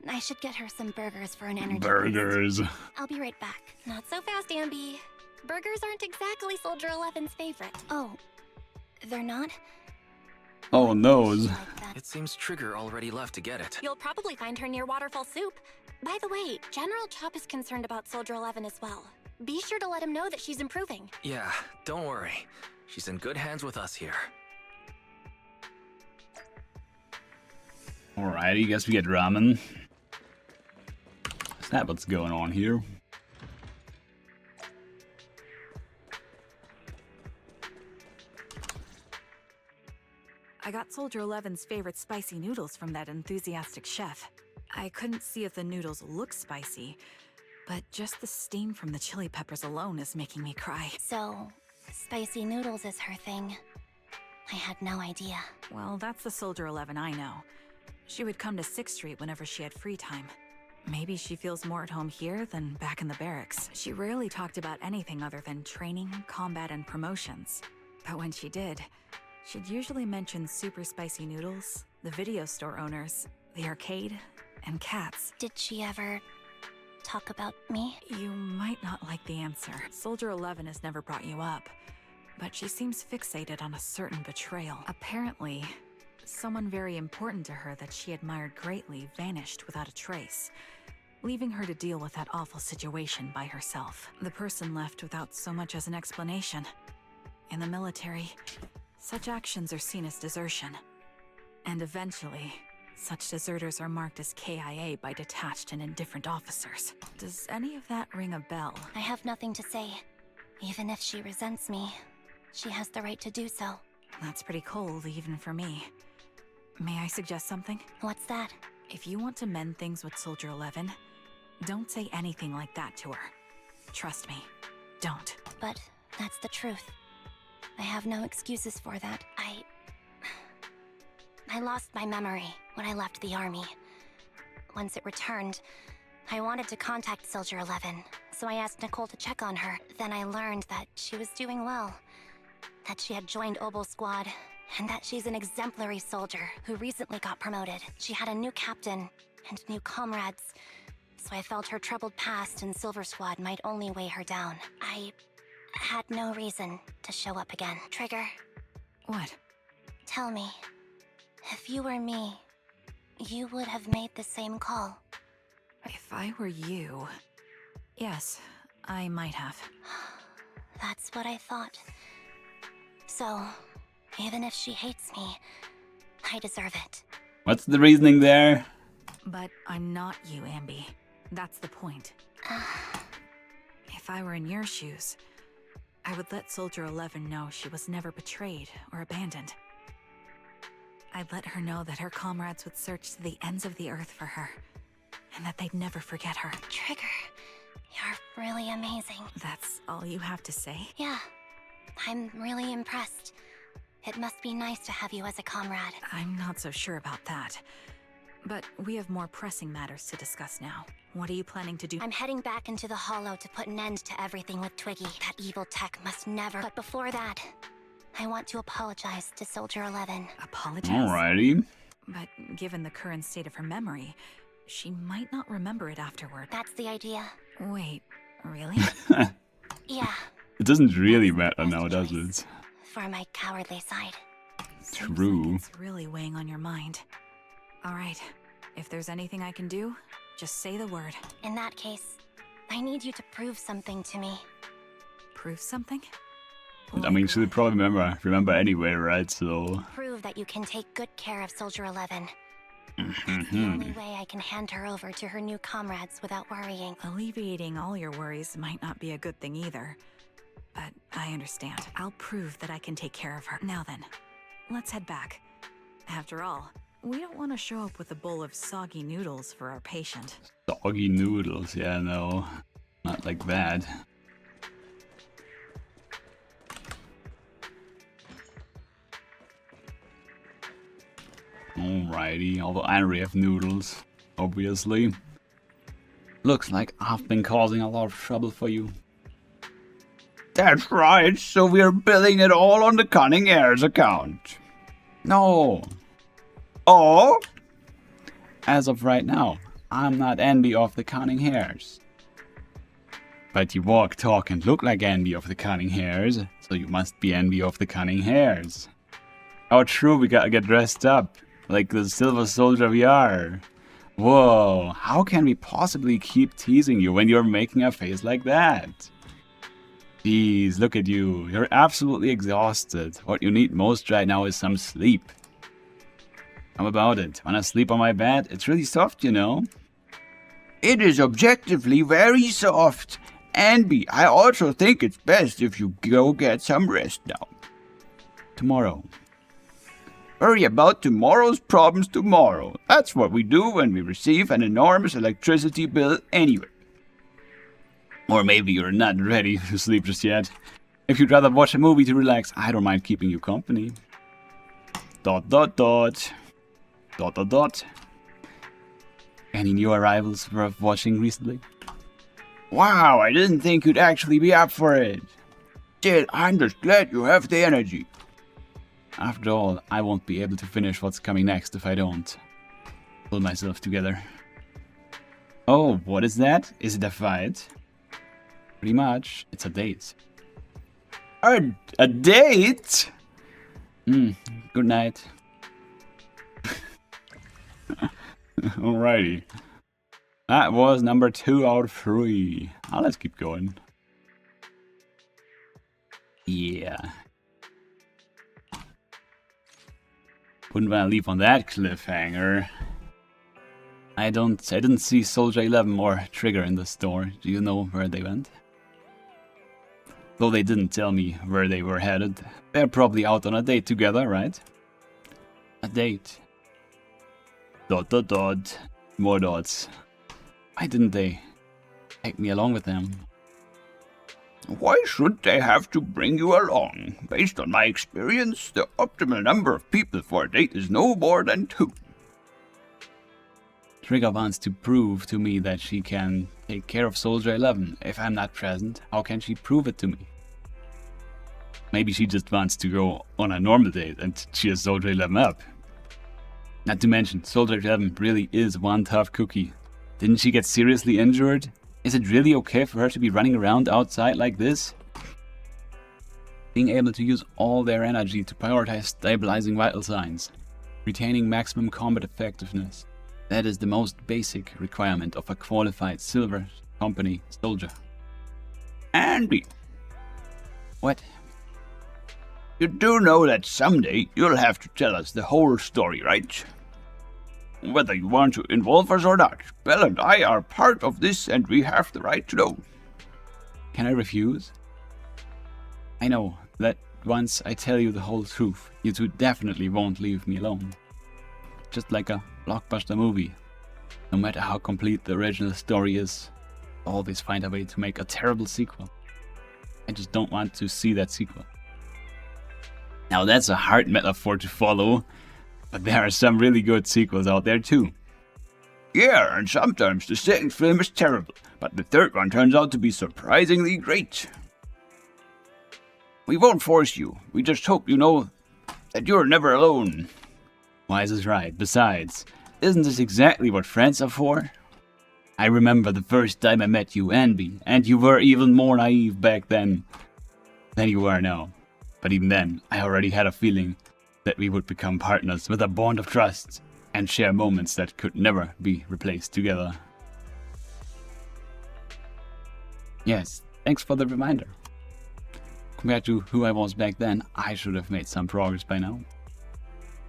I should get her some burgers for an energy boost. Burgers. I'll be right back. Not so fast, Anby. Burgers aren't exactly Soldier 11's favorite. Oh, they're not? Oh, nose. Like that. It seems Trigger already left to get it. You'll probably find her near Waterfall Soup. By the way, General Chop is concerned about Soldier 11 as well. Be sure to let him know that she's improving. Yeah, don't worry. She's in good hands with us here. Alrighty, guess we get ramen. Is that what's going on here? I got Soldier 11's favorite spicy noodles from that enthusiastic chef. I couldn't see if the noodles look spicy, but just the steam from the chili peppers alone is making me cry. So, spicy noodles is her thing. I had no idea. Well, that's the Soldier 11 I know. She would come to 6th Street whenever she had free time. Maybe she feels more at home here than back in the barracks. She rarely talked about anything other than training, combat, and promotions. But when she did, she'd usually mention super spicy noodles, the video store owners, the arcade, and cats. Did she ever talk about me? You might not like the answer. Soldier 11 has never brought you up. but she seems fixated on a certain betrayal. Apparently, someone very important to her that she admired greatly vanished without a trace, leaving her to deal with that awful situation by herself. The person left without so much as an explanation. In the military, such actions are seen as desertion. And eventually, such deserters are marked as KIA by detached and indifferent officers. Does any of that ring a bell? I have nothing to say. Even if she resents me, she has the right to do so. That's pretty cold, even for me. May I suggest something? What's that? If you want to mend things with Soldier 11, don't say anything like that to her. Trust me, don't. But that's the truth. I have no excuses for that. I lost my memory when I left the army. Once it returned, I wanted to contact Soldier 11, so I asked Nicole to check on her. Then I learned that she was doing well, that she had joined Obel Squad, and that she's an exemplary soldier who recently got promoted. She had a new captain and new comrades, so I felt her troubled past in Silver Squad might only weigh her down. I had no reason to show up again. Trigger, What? tell me, if you were me, you would have made the same call. If I were you... Yes, I might have. That's what I thought. So, even if she hates me, I deserve it. What's the reasoning there? But I'm not you, Anby. That's the point. If I were in your shoes, I would let Soldier 11 know she was never betrayed or abandoned. I'd let her know that her comrades would search to the ends of the earth for her, and that they'd never forget her. Trigger, you're really amazing. That's all you have to say? Yeah, I'm really impressed. It must be nice to have you as a comrade. I'm not so sure about that. But we have more pressing matters to discuss now. What are you planning to do? I'm heading back into the Hollow to put an end to everything with Twiggy. That evil tech must never... But before that, I want to apologize to Soldier 11. Apologize? Alrighty. But given the current state of her memory, she might not remember it afterward. That's the idea. Wait, really? Yeah. It doesn't really matter now, does it? For my cowardly side. Seems True. like it's really weighing on your mind. Alright, if there's anything I can do, just say the word. In that case, I need you to prove something to me. Prove something? I mean, she'll probably remember anyway, right? So... Prove that you can take good care of Soldier 11. It's the only way I can hand her over to her new comrades without worrying. Alleviating all your worries might not be a good thing either. But I understand. I'll prove that I can take care of her. Now then, let's head back. After all, we don't want to show up with a bowl of soggy noodles for our patient. Soggy noodles, yeah, no. Not like that. Alrighty, although I already have noodles, obviously. Looks like I've been causing a lot of trouble for you. That's right, so we're billing it all on the Cunning Heirs account. No! Oh? As of right now, I'm not Anby of the Cunning Heirs. But you walk, talk, and look like Anby of the Cunning Heirs, so you must be Anby of the Cunning Heirs. Oh, true, we gotta get dressed up, like the Silver Soldier we are. Whoa, how can we possibly keep teasing you when you're making a face like that? Jeez, look at you, you're absolutely exhausted. What you need most right now is some sleep. How about it? Wanna sleep on my bed? It's really soft, you know. It is objectively very soft. Anby, I also think it's best if you go get some rest now. Tomorrow. Worry about tomorrow's problems tomorrow. That's what we do when we receive an enormous electricity bill anyway. Or maybe you're not ready to sleep just yet. If you'd rather watch a movie to relax, I don't mind keeping you company. ... Any new arrivals worth watching recently? Wow, I didn't think you'd actually be up for it. Still, I'm just glad you have the energy. After all, I won't be able to finish what's coming next if I don't pull myself together. Oh, what is that? Is it a fight? Pretty much, it's a date. A date? Good night. Alrighty. That was number 2 out of 3. Now let's keep going. Yeah. Wouldn't want to leave on that cliffhanger. I didn't see Soldier 11 or Trigger in the store. Do you know where they went? Though they didn't tell me where they were headed. They're probably out on a date together, right? A date. ... More dots. Why didn't they take me along with them? Why should they have to bring you along? Based on my experience, the optimal number of people for a date is no more than 2. Trigger wants to prove to me that she can take care of Soldier 11. If I'm not present, how can she prove it to me? Maybe she just wants to go on a normal date and cheer Soldier 11 up. Not to mention, Soldier 11 really is one tough cookie. Didn't she get seriously injured? Is it really okay for her to be running around outside like this? Being able to use all their energy to prioritize stabilizing vital signs, retaining maximum combat effectiveness. That is the most basic requirement of a qualified Silver Company soldier. Anby, What? you do know that someday you'll have to tell us the whole story, right? Whether you want to involve us or not, Belle and I are part of this and we have the right to know. Can I refuse? I know that once I tell you the whole truth, you two definitely won't leave me alone. Just like a blockbuster movie. No matter how complete the original story is, they'll always find a way to make a terrible sequel. I just don't want to see that sequel. Now that's a hard metaphor to follow, but there are some really good sequels out there too. Yeah, and sometimes the second film is terrible, but the third one turns out to be surprisingly great. We won't force you, we just hope you know that you're never alone. Wise is right. Besides, isn't this exactly what friends are for? I remember the first time I met you, Anby, and you were even more naive back then than you are now. But even then, I already had a feeling that we would become partners with a bond of trust and share moments that could never be replaced together. Yes, thanks for the reminder. Compared to who I was back then, I should have made some progress by now.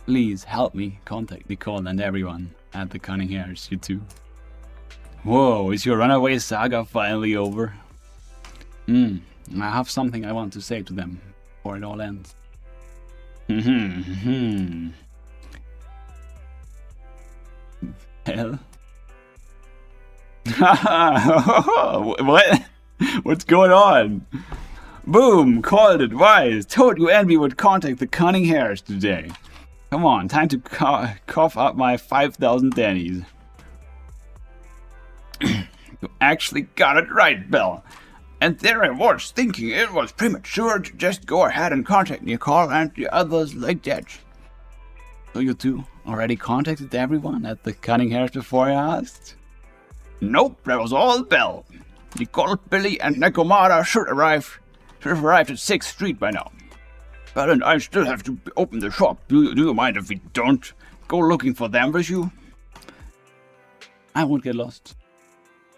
Please help me contact Nicole and everyone at the Cunning Hairs, you too. Whoa, is your runaway saga finally over? I have something I want to say to them before it all ends. Hell? What? What's going on? Boom! Called it. Wise. Told you Anby would contact the Cunning Hairs today. Come on, time to cough up my 5,000 Dannies. You actually got it right, Belle. And there I was, thinking it was premature to just go ahead and contact Nicole and the others like that. So you two already contacted everyone at the Cunning Hairs before I asked? Nope, that was all Belle. Nicole, Billy, and Nekomata should have arrived at 6th Street by now. Belle and I still have to open the shop. Do you mind if we don't go looking for them with you? I won't get lost.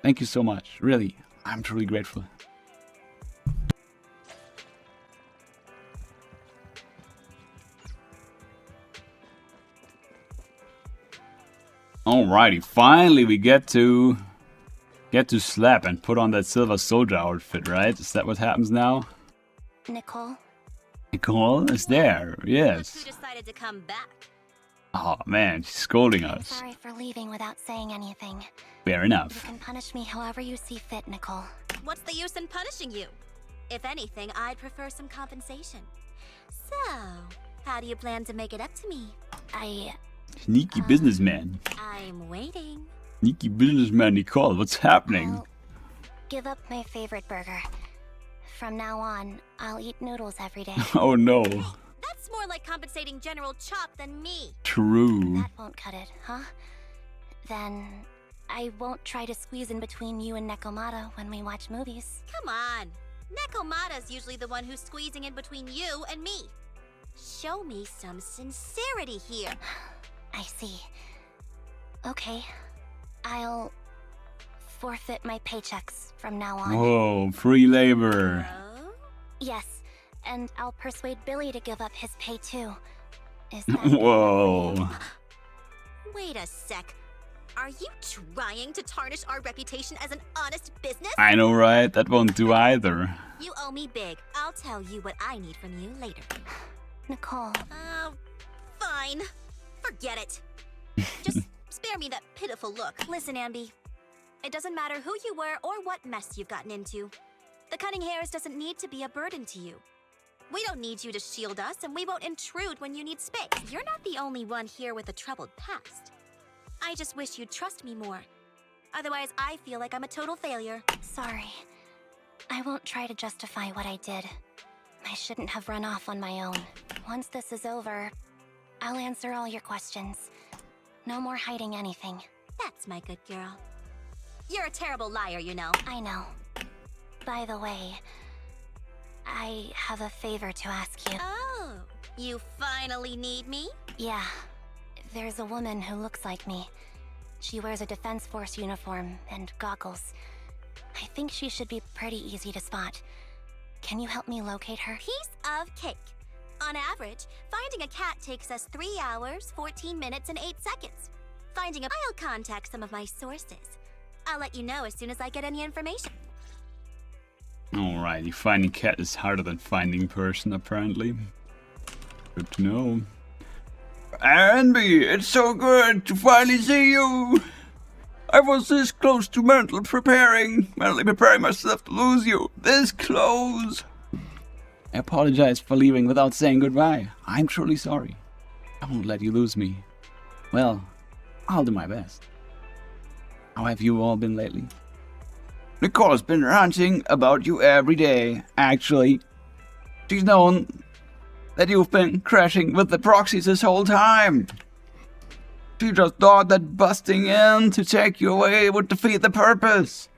Thank you so much. Really, I'm truly grateful. Alrighty, finally we get to slap and put on that Silver Soldier outfit, right? Is that what happens now? Nicole? Nicole is there, yes. Who decided to come back? Oh man, she's scolding I'm us. sorry for leaving without saying anything. Fair You enough. can punish me however you see fit, Nicole. What's the use in punishing you? If anything, I'd prefer some compensation. So, how do you plan to make it up to me? Sneaky businessman. I'm waiting. Sneaky businessman Nicole, what's happening? I'll give up my favorite burger. From now on, I'll eat noodles every day. Oh no. That's more like compensating General Chop than me. True. That won't cut it, huh? Then I won't try to squeeze in between you and Nekomata when we watch movies. Come on. Nekomata's usually the one who's squeezing in between you and me. Show me some sincerity here. I see. Okay. I'll forfeit my paychecks from now on. Whoa, free labor. Oh? Yes, and I'll persuade Billy to give up his pay too. Is that Whoa. Wait a sec. Are you trying to tarnish our reputation as an honest business? I know, right? That won't do either. You owe me big. I'll tell you what I need from you later. Nicole? Fine. Forget it. Just spare me that pitiful look. Listen, Anby. It doesn't matter who you were or what mess you've gotten into. The cutting hairs doesn't need to be a burden to you. We don't need you to shield us, and we won't intrude when you need space. You're not the only one here with a troubled past. I just wish you'd trust me more. Otherwise, I feel like I'm a total failure. Sorry. I won't try to justify what I did. I shouldn't have run off on my own. Once this is over, I'll answer all your questions. No more hiding anything. That's my good girl. You're a terrible liar, you know. I know. By the way, I have a favor to ask you. Oh, you finally need me? Yeah. There's a woman who looks like me. She wears a Defense Force uniform and goggles. I think she should be pretty easy to spot. Can you help me locate her? Piece of cake. On average, finding a cat takes us 3 hours, 14 minutes, and 8 seconds. I'll contact some of my sources. I'll let you know as soon as I get any information. Alrighty, finding cat is harder than finding person, apparently. Good to know. Anby, it's so good to finally see you. I was this close to mentally preparing myself to lose you. This close. I apologize for leaving without saying goodbye. I'm truly sorry. I won't let you lose me. Well, I'll do my best. How have you all been lately? Nicole's been ranting about you every day. Actually, She's known that you've been crashing with the Proxies this whole time. She just thought that busting in to take you away would defeat the purpose.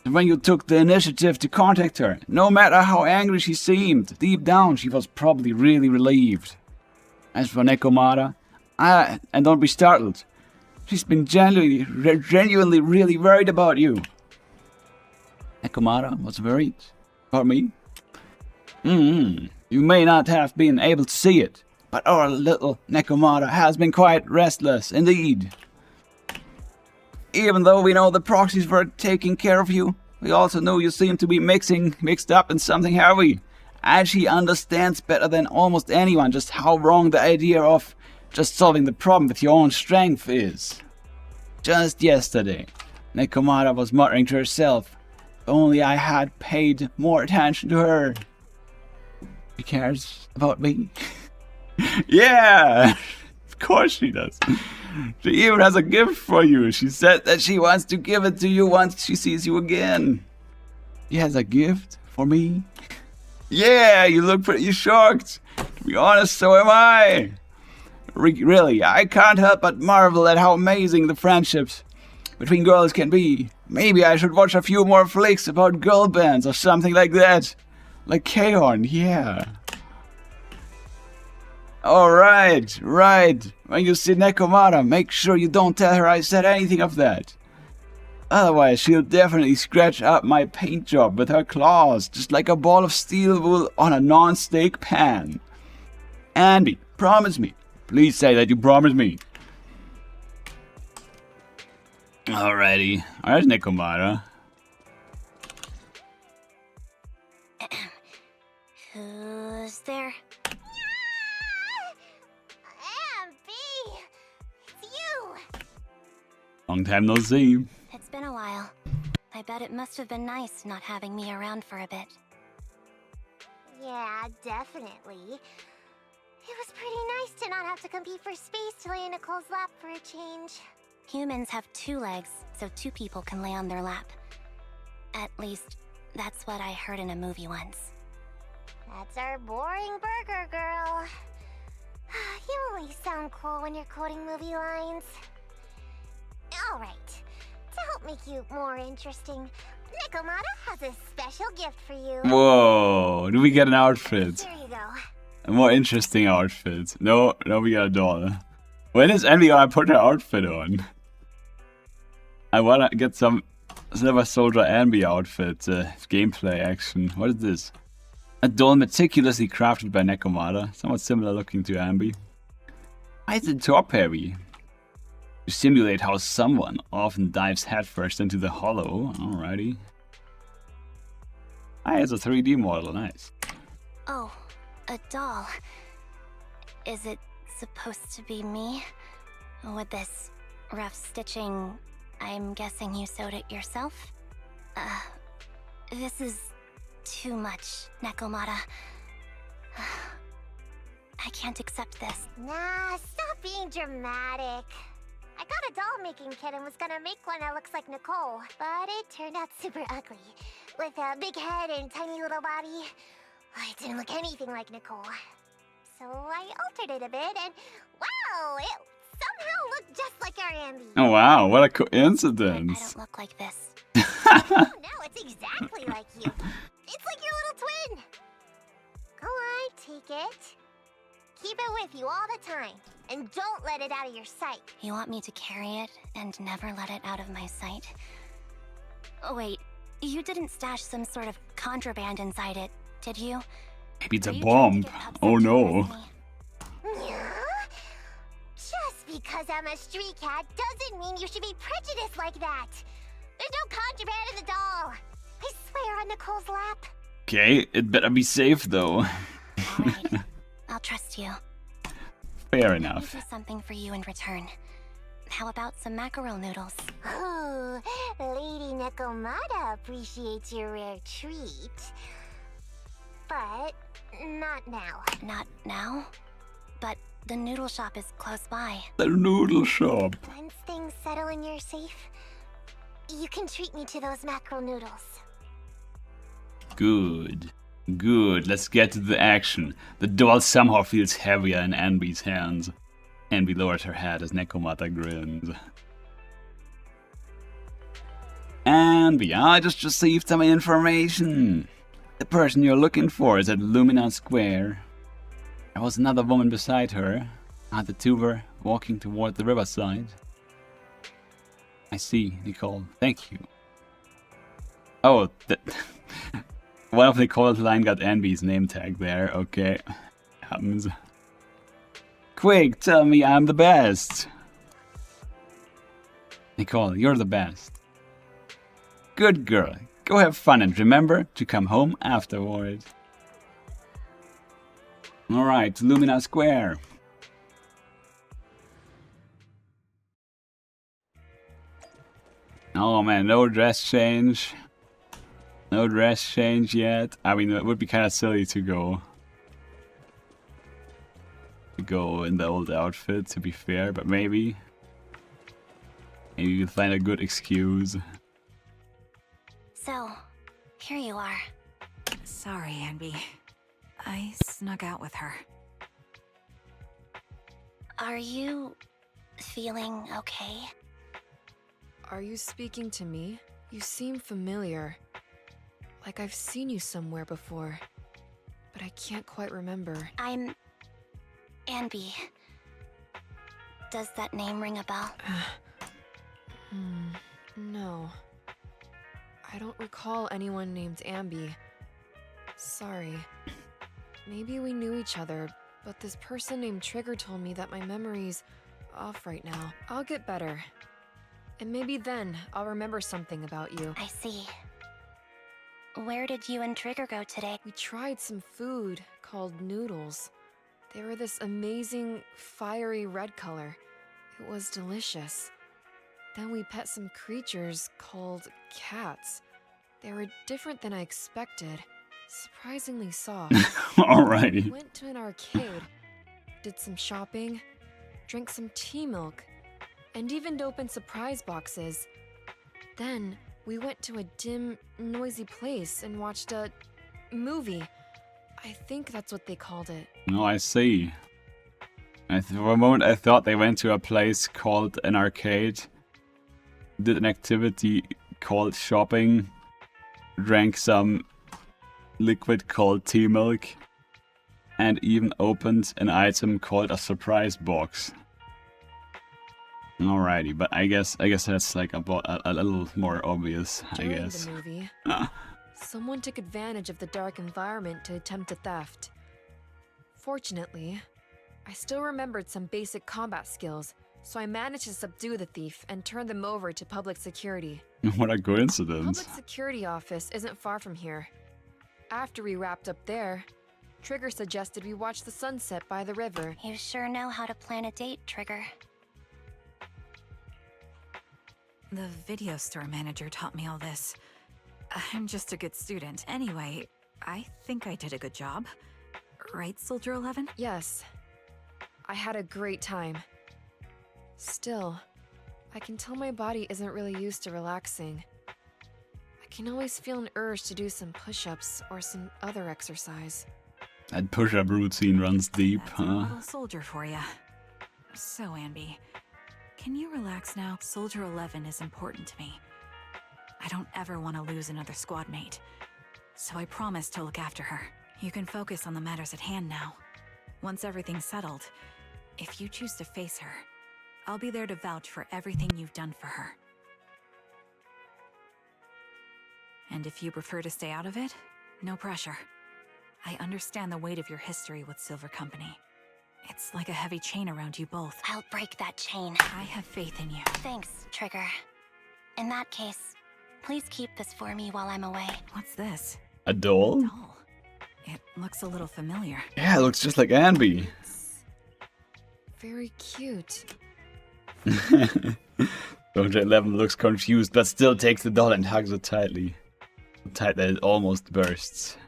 and when you took the initiative to contact her, no matter how angry she seemed, deep down she was probably really relieved. As for Nekomata, and don't be startled, she's been genuinely really worried about you. Nekomata was worried about me? You may not have been able to see it, but our little Nekomata has been quite restless indeed. Even though we know the Proxies were taking care of you, we also know you seem to be mixed up in something heavy. And she understands better than almost anyone just how wrong the idea of just solving the problem with your own strength is. Just yesterday, Nekomata was muttering to herself, if only I had paid more attention to her. She cares about me. Yeah, of course she does. She even has a gift for you. She said that she wants to give it to you once she sees you again. She has a gift for me? Yeah, you look pretty shocked. To be honest, so am I. Really, I can't help but marvel at how amazing the friendships between girls can be. Maybe I should watch a few more flicks about girl bands or something like that. Like K-On, yeah. Alright, right. When you see Nekomata, make sure you don't tell her I said anything of that. Otherwise, she'll definitely scratch up my paint job with her claws, just like a ball of steel wool on a non-stick pan. Anby, promise me. Please say that you promise me. Alrighty. There's Nekomata. Who's there? Anby! It's you! Long time no see. It's been a while. I bet it must have been nice not having me around for a bit. Yeah, definitely. It was pretty nice to not have to compete for space to lay in Nicole's lap for a change. Humans have 2 legs, so 2 people can lay on their lap. At least, that's what I heard in a movie once. That's our boring burger girl. You only sound cool when you're quoting movie lines. Alright, to help make you more interesting, Nekomata has a special gift for you. Whoa, do we get an outfit? Here you go. A more interesting outfit. No, we got a doll. When is Anby gonna put her outfit on? I wanna get some Silver Soldier Anby outfit, gameplay action. What is this? A doll meticulously crafted by Nekomata, somewhat similar looking to Anby. Why is it top heavy? To simulate how someone often dives headfirst into the hollow. Alrighty. Ah, it's a 3D model, nice. Oh, a doll. Is it supposed to be me? With this rough stitching, I'm guessing you sewed it yourself? This is too much, Nekomata. I can't accept this. Nah, stop being dramatic. I got a doll making kit and was gonna make one that looks like Nicole, but it turned out super ugly. With a big head and tiny little body. It didn't look anything like Nicole. So I altered it a bit and wow, it somehow looked just like our Anby. Oh wow, what a I coincidence. don't look like this. Oh no, it's exactly like you. It's like your little twin. Go on, take it. Keep it with you all the time. And don't let it out of your sight. You want me to carry it and never let it out of my sight? Oh, wait, you didn't stash some sort of contraband inside it, did you? Maybe it's Are a you trying to bomb. get upset Oh no. towards me? Yeah? Just because I'm a street cat doesn't mean you should be prejudiced like that. There's no contraband in the doll. I swear on Nicole's lap. Okay, it better be safe though. Alright, I'll trust you. Fair Let me enough. do something for you in return. How about some mackerel noodles? Oh, Lady Nekomata appreciates your rare treat. But not now. Not now? But the noodle shop is close by. The noodle shop. Once things settle and you're safe, you can treat me to those mackerel noodles. Good. Good, let's get to the action. The doll somehow feels heavier in Anby's hands. Anby lowers her head as Nekomata grins. Anby, I just received some information. The person you're looking for is at Lumina Square. There was another woman beside her, a VTuber walking toward the riverside. I see, Nicole. Thank you. Oh, one of the called line got Anby's name tag there. Okay, happens. Quick, tell me I'm the best. Nicole, you're the best. Good girl. Go have fun and remember to come home afterward. Alright, to Lumina Square. Oh man, no dress change. No dress change yet. I mean, it would be kind of silly to go in the old outfit, to be fair, but maybe you'll find a good excuse. So, here you are. Sorry, Anby. I snuck out with her. Are you feeling okay? Are you speaking to me? You seem familiar. Like I've seen you somewhere before. But I can't quite remember. I'm Anby. Does that name ring a bell? No. I don't recall anyone named Anby. Sorry. Maybe we knew each other, but this person named Trigger told me that my memory's off right now. I'll get better. And maybe then I'll remember something about you. I see. Where did you and Trigger go today? We tried some food called noodles. They were this amazing, fiery red color. It was delicious. Then we pet some creatures called cats. They were different than I expected. Surprisingly soft. We Alrighty. went to an arcade, did some shopping, drank some tea milk, and even opened surprise boxes. Then we went to a dim, noisy place and watched a movie. I think that's what they called it. No, I see. For a moment I thought they went to a place called an arcade, did an activity called shopping, drank some liquid called tea milk, and even opened an item called a surprise box. Alrighty, but I guess that's like a little more obvious, During I guess. the movie, someone took advantage of the dark environment to attempt a theft. Fortunately, I still remembered some basic combat skills, so I managed to subdue the thief and turn them over to public security. What a The coincidence. public security office isn't far from here. After we wrapped up there, Trigger suggested we watch the sunset by the river. You sure know how to plan a date, Trigger. The video store manager taught me all this. I'm just a good student. Anyway, I think I did a good job. Right, Soldier 11? Yes, I had a great time. Still, I can tell my body isn't really used to relaxing. I can always feel an urge to do some push-ups or some other exercise. That push-up routine runs deep, That's a huh? little soldier for ya. So, Anby, can you relax now? Soldier 11 is important to me. I don't ever want to lose another squad mate. So I promise to look after her. You can focus on the matters at hand now. Once everything's settled, if you choose to face her, I'll be there to vouch for everything you've done for her. And if you prefer to stay out of it, no pressure. I understand the weight of your history with Silver Company. It's like a heavy chain around you both. I'll break that chain. I have faith in you. Thanks, Trigger. In that case, please keep this for me while I'm away. What's this? A doll? Doll. It looks a little familiar. Yeah, it looks just like Anby. Very cute. Soldier 11 looks confused, but still takes the doll and hugs it tightly. So tight that it almost bursts.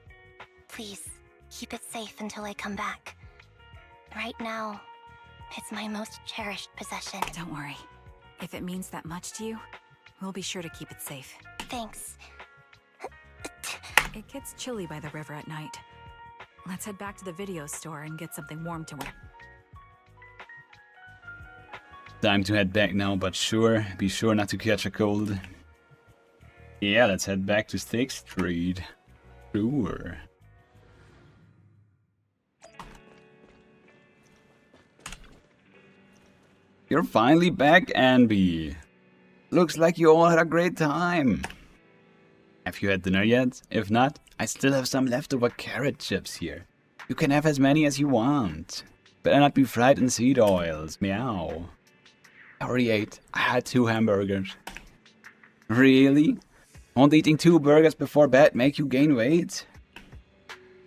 Please, keep it safe until I come back. Right now, it's my most cherished possession. Don't worry. If it means that much to you, we'll be sure to keep it safe. Thanks. It gets chilly by the river at night. Let's head back to the video store and get something warm to wear. Time to head back now, but be sure not to catch a cold. Yeah, let's head back to Steak Street. Sure. You're finally back, Anby. Looks like you all had a great time. Have you had dinner yet? If not, I still have some leftover carrot chips here. You can have as many as you want. Better not be fried in seed oils. Meow. I already ate. I had 2 hamburgers. Really? Won't eating 2 burgers before bed make you gain weight?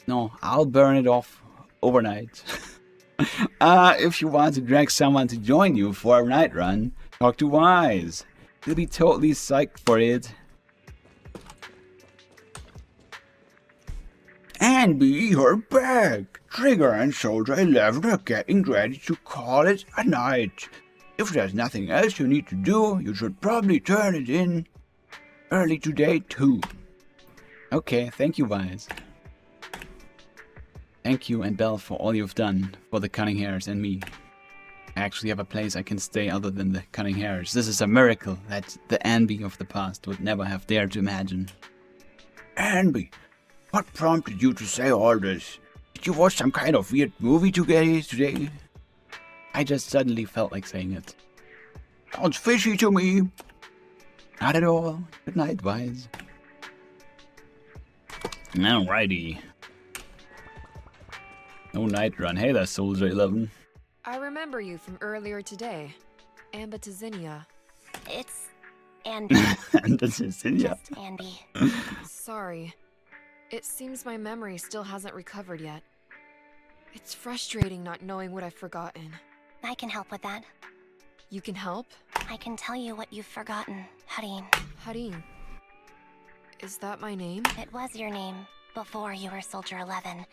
No, I'll burn it off overnight. If you want to drag someone to join you for a night run, talk to Wise. He'll be totally psyched for it. Anby, you're back. Trigger and Soldier 11 are getting ready to call it a night. If there's nothing else you need to do, you should probably turn it in early today too. Okay, thank you, Wise. Thank you and Belle for all you've done for the Cunning Hares and me. I actually have a place I can stay other than the Cunning Hares. This is a miracle that the Anby of the past would never have dared to imagine. Anby, what prompted you to say all this? Did you watch some kind of weird movie today? I just suddenly felt like saying it. Sounds fishy to me. Not at all. Good night, Wise. Alrighty. No night run. Hey there, Soldier 11. I remember you from earlier today. Ambitizinia. It's Anby. And this is it, yeah. Just Anby. Sorry. It seems my memory still hasn't recovered yet. It's frustrating not knowing what I've forgotten. I can help with that. You can help? I can tell you what you've forgotten, Harin. Harin. Is that my name? It was your name before you were Soldier 11.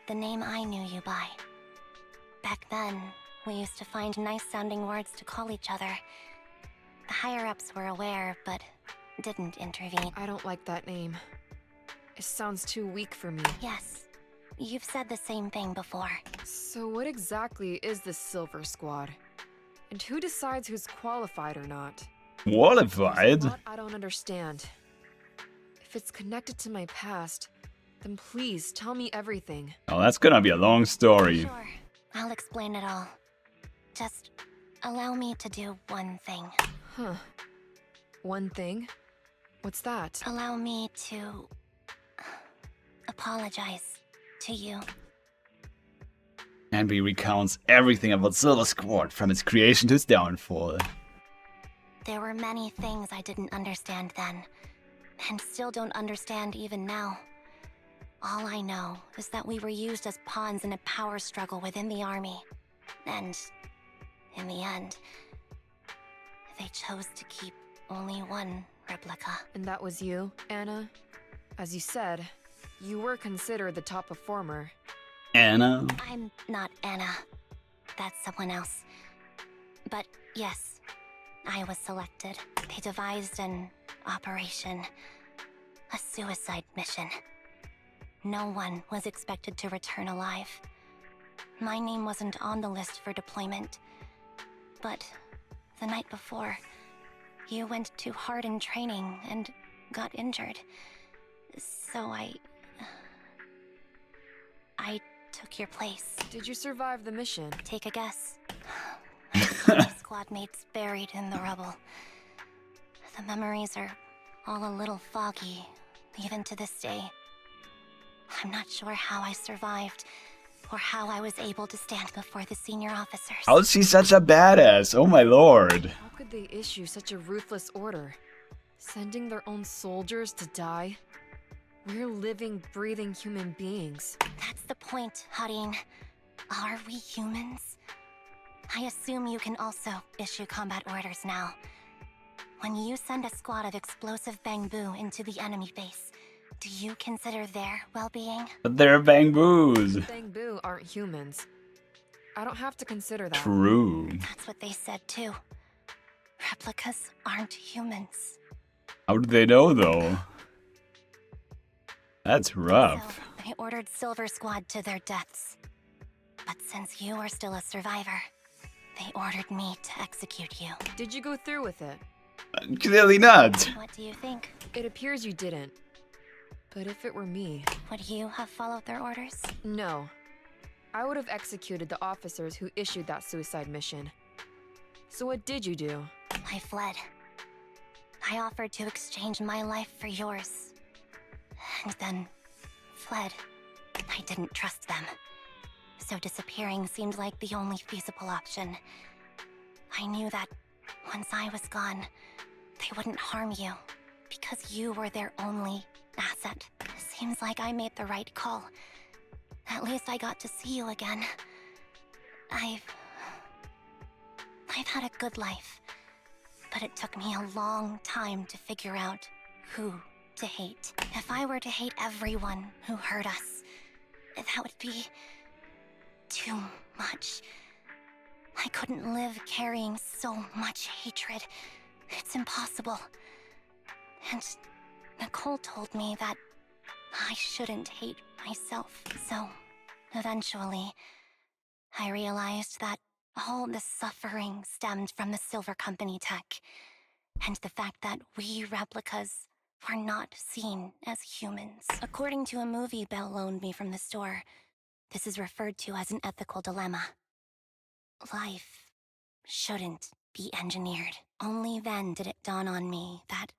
The name I knew you by. Back then, we used to find nice-sounding words to call each other. The higher-ups were aware, but didn't intervene. I don't like that name. It sounds too weak for me. Yes, you've said the same thing before. So what exactly is this Silver Squad? And who decides who's qualified or not? Qualified? There's a lot I don't understand. If it's connected to my past, then please tell me everything. Oh, that's gonna be a long story. Sure, I'll explain it all. Just allow me to do one thing. Huh. One thing? What's that? Allow me to apologize to you. Anby recounts everything about Silver Squad from its creation to its downfall. There were many things I didn't understand then, and still don't understand even now. All I know is that we were used as pawns in a power struggle within the army. And in the end, they chose to keep only one replica. And that was you, Anna? As you said, you were considered the top performer. Anna? I'm not Anna. That's someone else. But yes, I was selected. They devised an operation, a suicide mission. No one was expected to return alive. My name wasn't on the list for deployment. But the night before, you went too hard in training and got injured. So I took your place. Did you survive the mission? Take a guess. My squad mates buried in the rubble. The memories are all a little foggy, even to this day. I'm not sure how I survived, or how I was able to stand before the senior officers. How is she such a badass? Oh my lord. How could they issue such a ruthless order? Sending their own soldiers to die? We're living, breathing human beings. That's the point, Harin. Are we humans? I assume you can also issue combat orders now. When you send a squad of explosive bamboo into the enemy base, do you consider their well-being? But they're bamboos. Bangbu aren't humans. I don't have to consider that. True. That's what they said too. Replicas aren't humans. How did they know though? That's rough. So, I ordered Silver Squad to their deaths. But since you are still a survivor, they ordered me to execute you. Did you go through with it? Clearly not. What do you think? It appears you didn't. But if it were me... Would you have followed their orders? No. I would have executed the officers who issued that suicide mission. So what did you do? I fled. I offered to exchange my life for yours. And then fled. I didn't trust them. So disappearing seemed like the only feasible option. I knew that once I was gone, they wouldn't harm you, because you were their only asset. Seems like I made the right call. At least I got to see you again. I've had a good life, but it took me a long time to figure out who to hate. If I were to hate everyone who hurt us, that would be too much. I couldn't live carrying so much hatred. It's impossible. And Nicole told me that I shouldn't hate myself. So, eventually, I realized that all the suffering stemmed from the Silver Company tech, and the fact that we replicas were not seen as humans. According to a movie Belle loaned me from the store, this is referred to as an ethical dilemma. Life shouldn't be engineered. Only then did it dawn on me that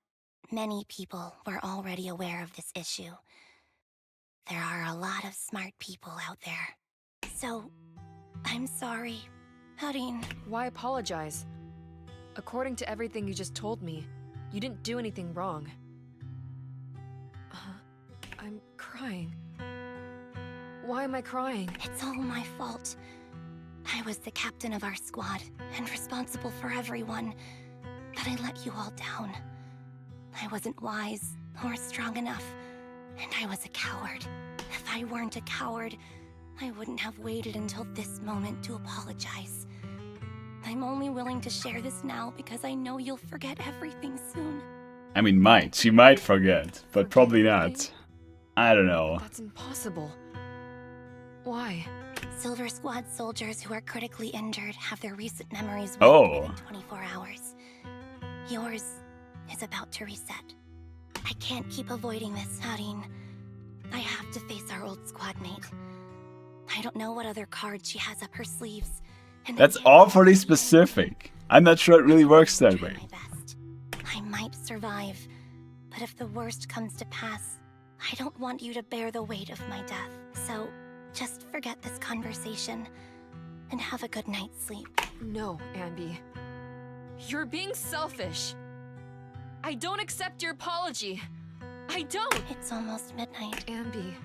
many people were already aware of this issue. There are a lot of smart people out there. So, I'm sorry, Harin. Why apologize? According to everything you just told me, you didn't do anything wrong. I'm crying. Why am I crying? It's all my fault. I was the captain of our squad and responsible for everyone, but I let you all down. I wasn't wise or strong enough, and I was a coward. If I weren't a coward, I wouldn't have waited until this moment to apologize. I'm only willing to share this now because I know you'll forget everything soon. I mean, she might forget, but probably not. I don't know. That's impossible. Why? Silver Squad soldiers who are critically injured have their recent memories Oh. within 24 hours. Yours is about to reset. I I can't keep avoiding this, Harin. I have to face our old squad mate. I don't know what other cards she has up her sleeves. And That's awfully specific. I'm not sure it really works that way. my best. I might survive, but if the worst comes to pass, I don't want you to bear the weight of my death. So, just forget this conversation and have a good night's sleep. No, Anby. You're being selfish. I don't accept your apology. I don't. It's almost midnight. Anby.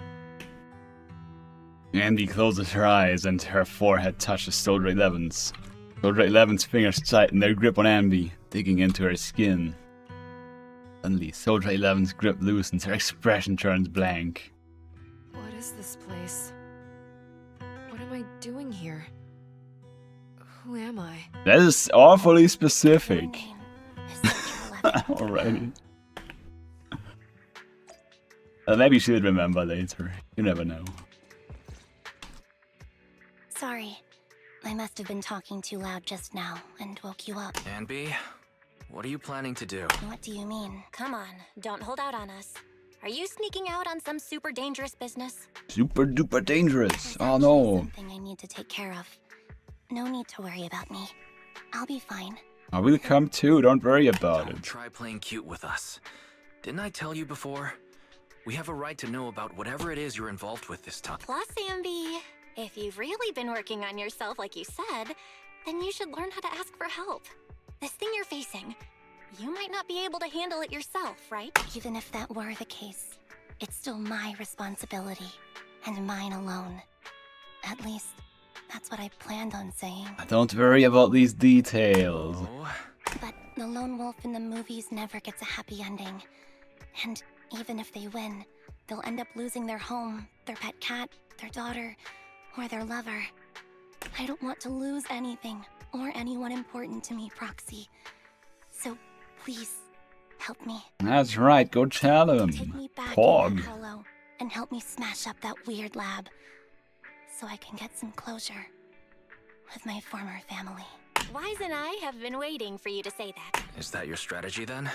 Andy closes her eyes and her forehead touches Soldier 11's. Soldier 11's fingers tighten their grip on Andy, digging into her skin. Suddenly, Soldier 11's grip loosens, her expression turns blank. What is this place? What am I doing here? Who am I? That is awfully Your specific. name is Soldier 11. Alrighty. Maybe she'll remember later. You never know. Sorry. I must have been talking too loud just now and woke you up. Anby, what are you planning to do? What do you mean? Come on, don't hold out on us. Are you sneaking out on some super dangerous business? Super duper dangerous. There's Oh actually no. something I need to take care of. No need to worry about me. I'll be fine. I will come too, don't worry about Don't it. try playing cute with us. Didn't I tell you before? We have a right to know about whatever it is you're involved with this time. Plus, Anby, if you've really been working on yourself like you said, then you should learn how to ask for help. This thing you're facing, you might not be able to handle it yourself, right? Even if that were the case, it's still my responsibility, and mine alone. At least, that's what I planned on saying. Don't worry about these details. Oh, But the lone wolf in the movies never gets a happy ending. And even if they win, they'll end up losing their home, their pet cat, their daughter, or their lover. I don't want to lose anything, or anyone important to me, Proxy. So, please, help me. That's right, go tell Take him. me back in Pog. that hollow, and help me smash up that weird lab, so I can get some closure with my former family. Wise and I have been waiting for you to say that. is that your strategy then?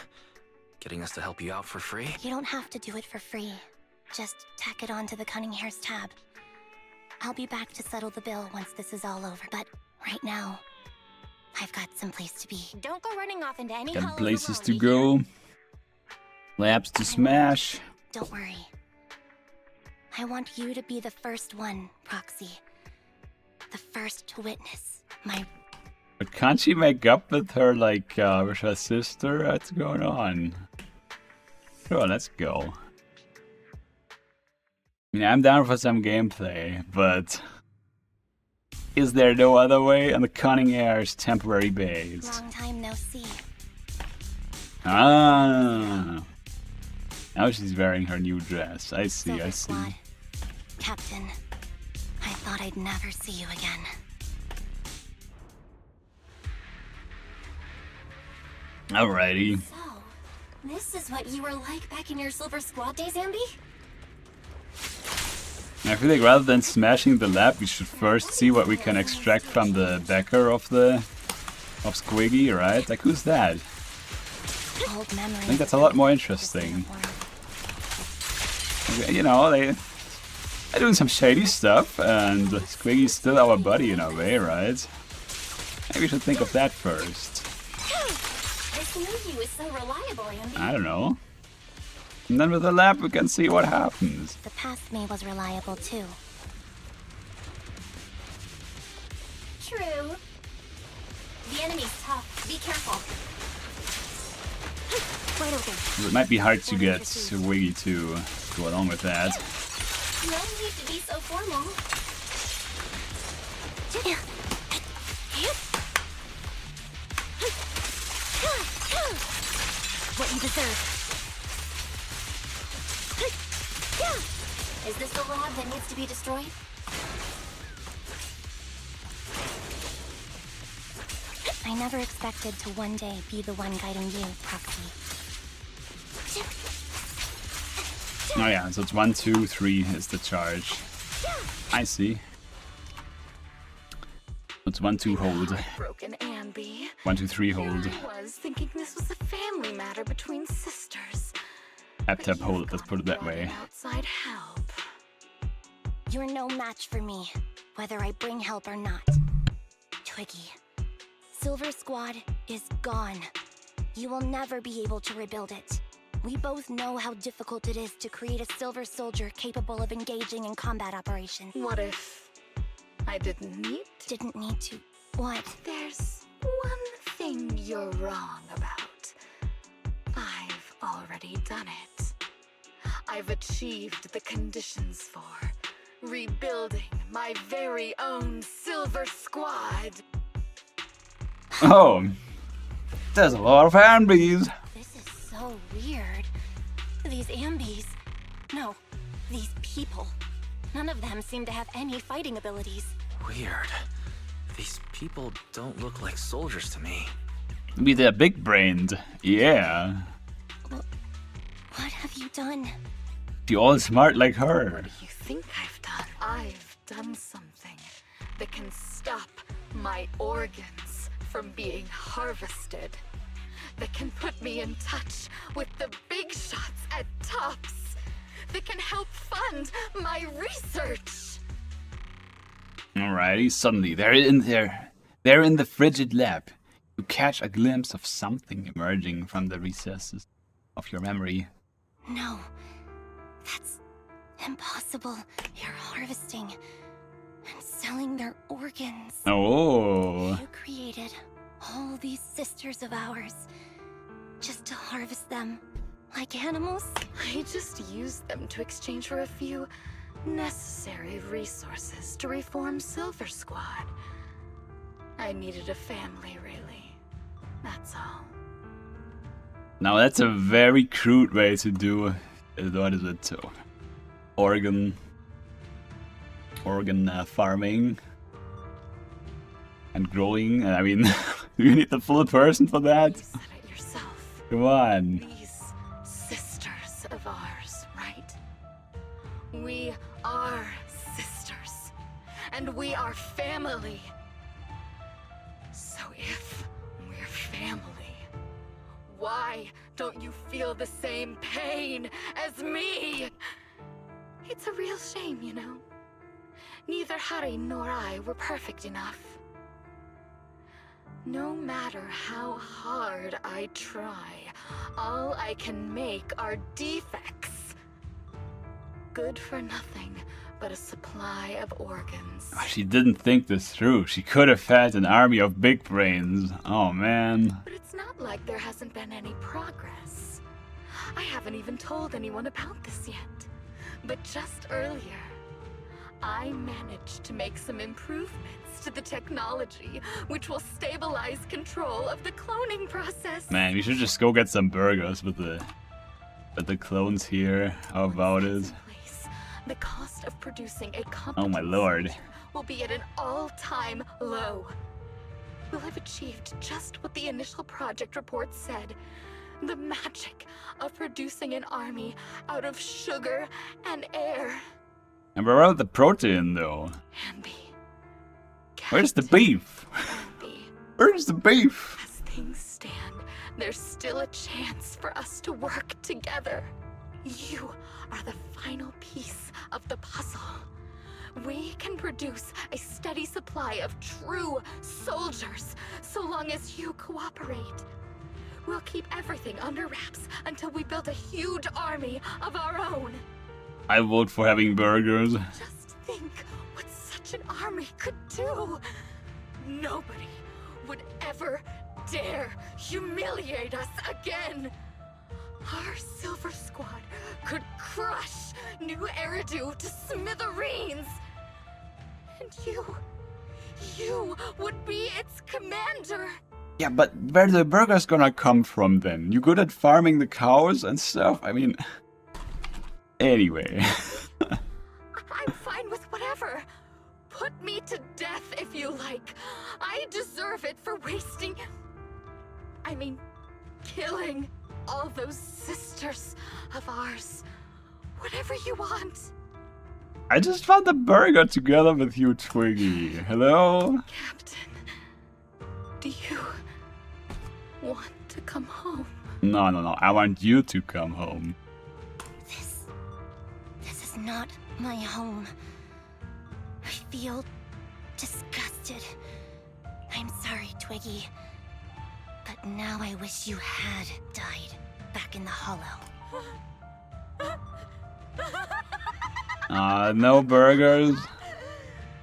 Getting us to help you out for free? You don't have to do it for free. Just tack it onto the Cunning Hair's tab. I'll be back to settle the bill once this is all over. But right now, I've got some place to be. Don't go running off into any Got hollow places wall, to you hear? go. Labs to smash. Don't worry. I want you to be the first one, Proxy. The first to witness my... But can't she make up with her, like, with her sister? What's going on? Sure, let's go. I mean, I'm down for some gameplay, but... Is there no other way? And the Cunning Air's temporary base. Long time no see. Ah. Now she's wearing her new dress. I see, Silver I see. Squad. Captain, I thought I'd never see you again. Alrighty. So, this is what you were like back in your Silver Squad days, Anby? I feel like rather than smashing the lab, we should first see what we can extract from the backer of Squiggy, right? Like, who's that? Old memories. I think that's a lot more interesting. You know, they're doing some shady stuff, and Squiggy's still our buddy in a way, right? Maybe we should think of that first. This knew you was so reliable, Anby. I don't know. And then with the lab, we can see what happens. The past me was reliable too. True. The enemy's tough. Be careful. Wide open. It might be hard to get Wiggy to go along with that. No need to be so formal. What you deserve. Is this the lab that needs to be destroyed? I never expected to one day be the one guiding you, Proxy. Oh yeah, so it's 1, 2, 3 is the charge. I see. It's 1, 2, hold. Broken Anby. 1, 2, 3, hold. Here I was thinking this was a family matter between sisters. At tap hold it, let's put it that way. Outside help. You're no match for me, whether I bring help or not. Twiggy, Silver Squad is gone. You will never be able to rebuild it. We both know how difficult it is to create a Silver Soldier capable of engaging in combat operations. What if I didn't need to? Didn't need to. What? There's one thing you're wrong about. I've already done it. I've achieved the conditions for rebuilding my very own Silver Squad. Oh, there's a lot of Anbys. This is so weird. These Ambys. No, these people. None of them seem to have any fighting abilities. Weird. These people don't look like soldiers to me. Maybe they're big-brained. Yeah. What have you done? They all smart like her. What do you think I've done? I've done something that can stop my organs from being harvested. That can put me in touch with the big shots at Tops. That can help fund my research. Alrighty, suddenly they're in there. They're in the frigid lab. You catch a glimpse of something emerging from the recesses of your memory. No, that's impossible. You're harvesting and selling their organs. Oh. You created all these sisters of ours just to harvest them like animals? I just used them to exchange for a few necessary resources to reform Silver Squad. I needed a family, really. That's all. Now that's a very crude way to do, what is it, organ farming and growing. I mean, you need the full person for that. You said it yourself. Come on. These sisters of ours, right? We are sisters, and we are family. So if we're family, why don't you feel the same pain as me? It's a real shame, you know. Neither Harry nor I were perfect enough. No matter how hard I try, all I can make are defects. Good for nothing but a supply of organs. She didn't think this through. She could have had an army of big brains. Oh man. But it's not like there hasn't been any progress. I haven't even told anyone about this yet. But just earlier, I managed to make some improvements to the technology, which will stabilize control of the cloning process. Man, we should just go get some burgers with the clones here. How about it? The cost of producing a Oh my lord. soldier will be at an all-time low. We'll have achieved just what the initial project report said. The magic of producing an army out of sugar and air. And where are the protein though? Anby. Where's the beef? Anby. Where's the beef? As things stand, there's still a chance for us to work together. You are the final piece of the puzzle. We can produce a steady supply of true soldiers so long as you cooperate. We'll keep everything under wraps until we build a huge army of our own. I vote for having burgers. Just think what such an army could do. Nobody would ever dare humiliate us again. Our Silver Squad could crush New Eridu to smithereens. And you would be its commander. Yeah, but where the burgers gonna come from then? You good at farming the cows and stuff? I mean... Anyway. I'm fine with whatever. Put me to death if you like. I deserve it for wasting... I mean, killing all those sisters of ours. Whatever you want. I just found the burger together with you, Twiggy. Hello? Captain, do you want to come home? No. I want you to come home. is not my home. I feel disgusted. I'm sorry, Twiggy. But now I wish you had died back in the hollow. No burgers.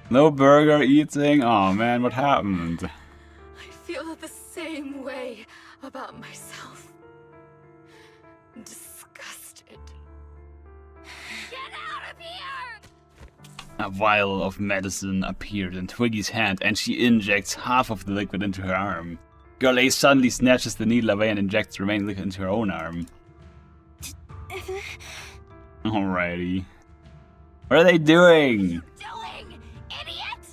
No burger eating. Oh man, what happened? I feel the same way about myself. Disgusted. Get out of here! A vial of medicine appeared in Twiggy's hand and she injects half of the liquid into her arm. Girl A suddenly snatches the needle away and injects the remaining liquid into her own arm. Alrighty. What are they doing? Doing, idiot!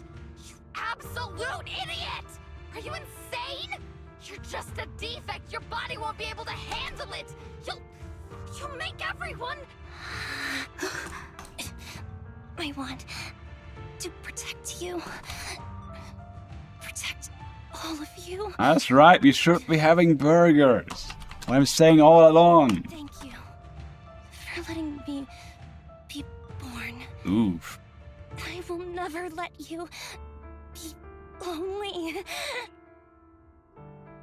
You absolute idiot! Are you insane? You're just a defect. Your body won't be able to handle it. You'll make everyone. I want to protect you. Protect all of you. That's right, we should be having burgers. What I'm saying all along. Thank you for letting me be born. Oof. I will never let you be lonely.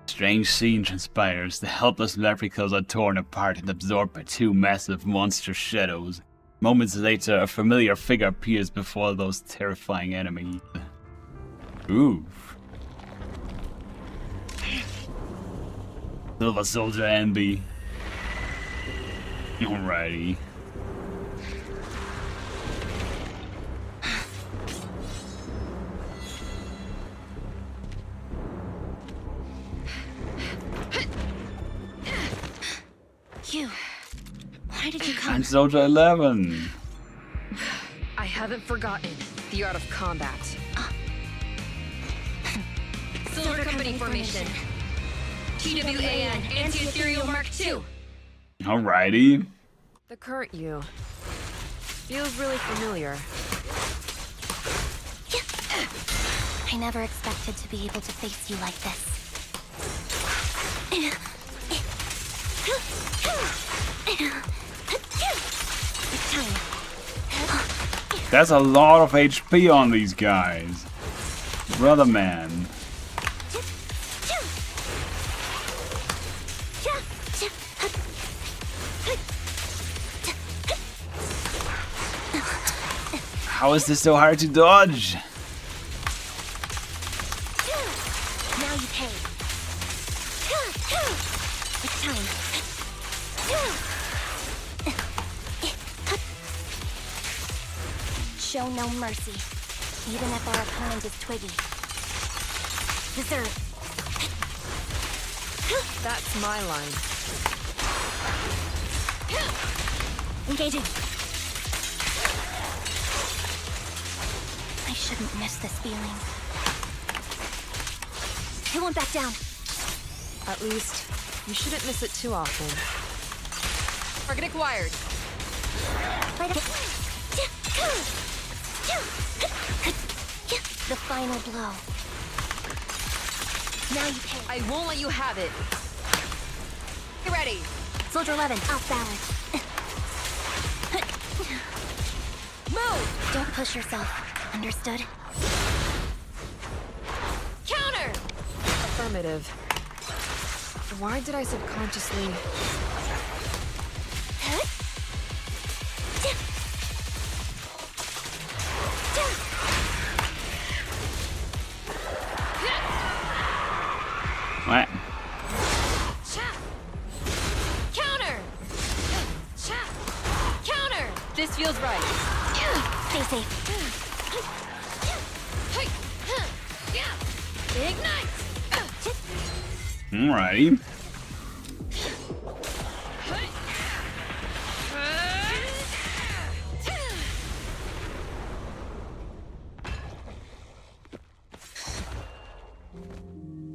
Strange scene transpires. The helpless replicas are torn apart and absorbed by two massive monster shadows. Moments later, a familiar figure appears before those terrifying enemies. Oof. Silver Soldier Anby. Alrighty. You. Why did you come? I'm Soldier 11. I haven't forgotten the art of combat. Silver Company formation. TWAN, Anti-Ethereal Mark II. Alrighty. The current you feels really familiar. I never expected to be able to face you like this. It's time. That's a lot of HP on these guys. Brother man. How is this so hard to dodge? Now you pay. It's time. Show no mercy, even if our opponent is Twiggy. Deserve. That's my line. Engaging. I shouldn't miss this feeling. I won't back down. At least, you shouldn't miss it too often. Target acquired. The final blow. Now you pay. I won't let you have it. Get ready. Soldier 11, off balance. Move! Don't push yourself. Understood? Counter! Affirmative. Why did I subconsciously... What? Counter! Counter! This feels right. Stay safe. Ignite! Alrighty.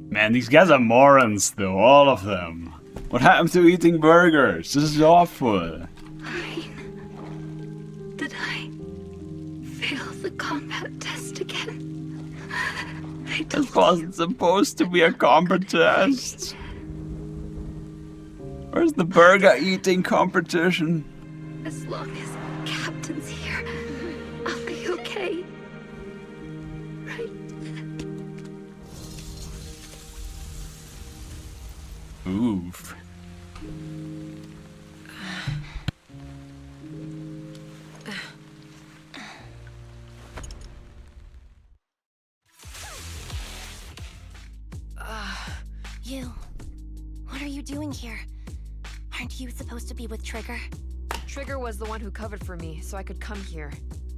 Man, these guys are morons though, all of them. What happened to eating burgers? This is awful. Did I fail the combat test again? This wasn't supposed to be a competition. Where's the burger eating competition? As long as Captain's Oof. You. What are you doing here? Aren't you supposed to be with Trigger? Trigger was the one who covered for me, so I could come here.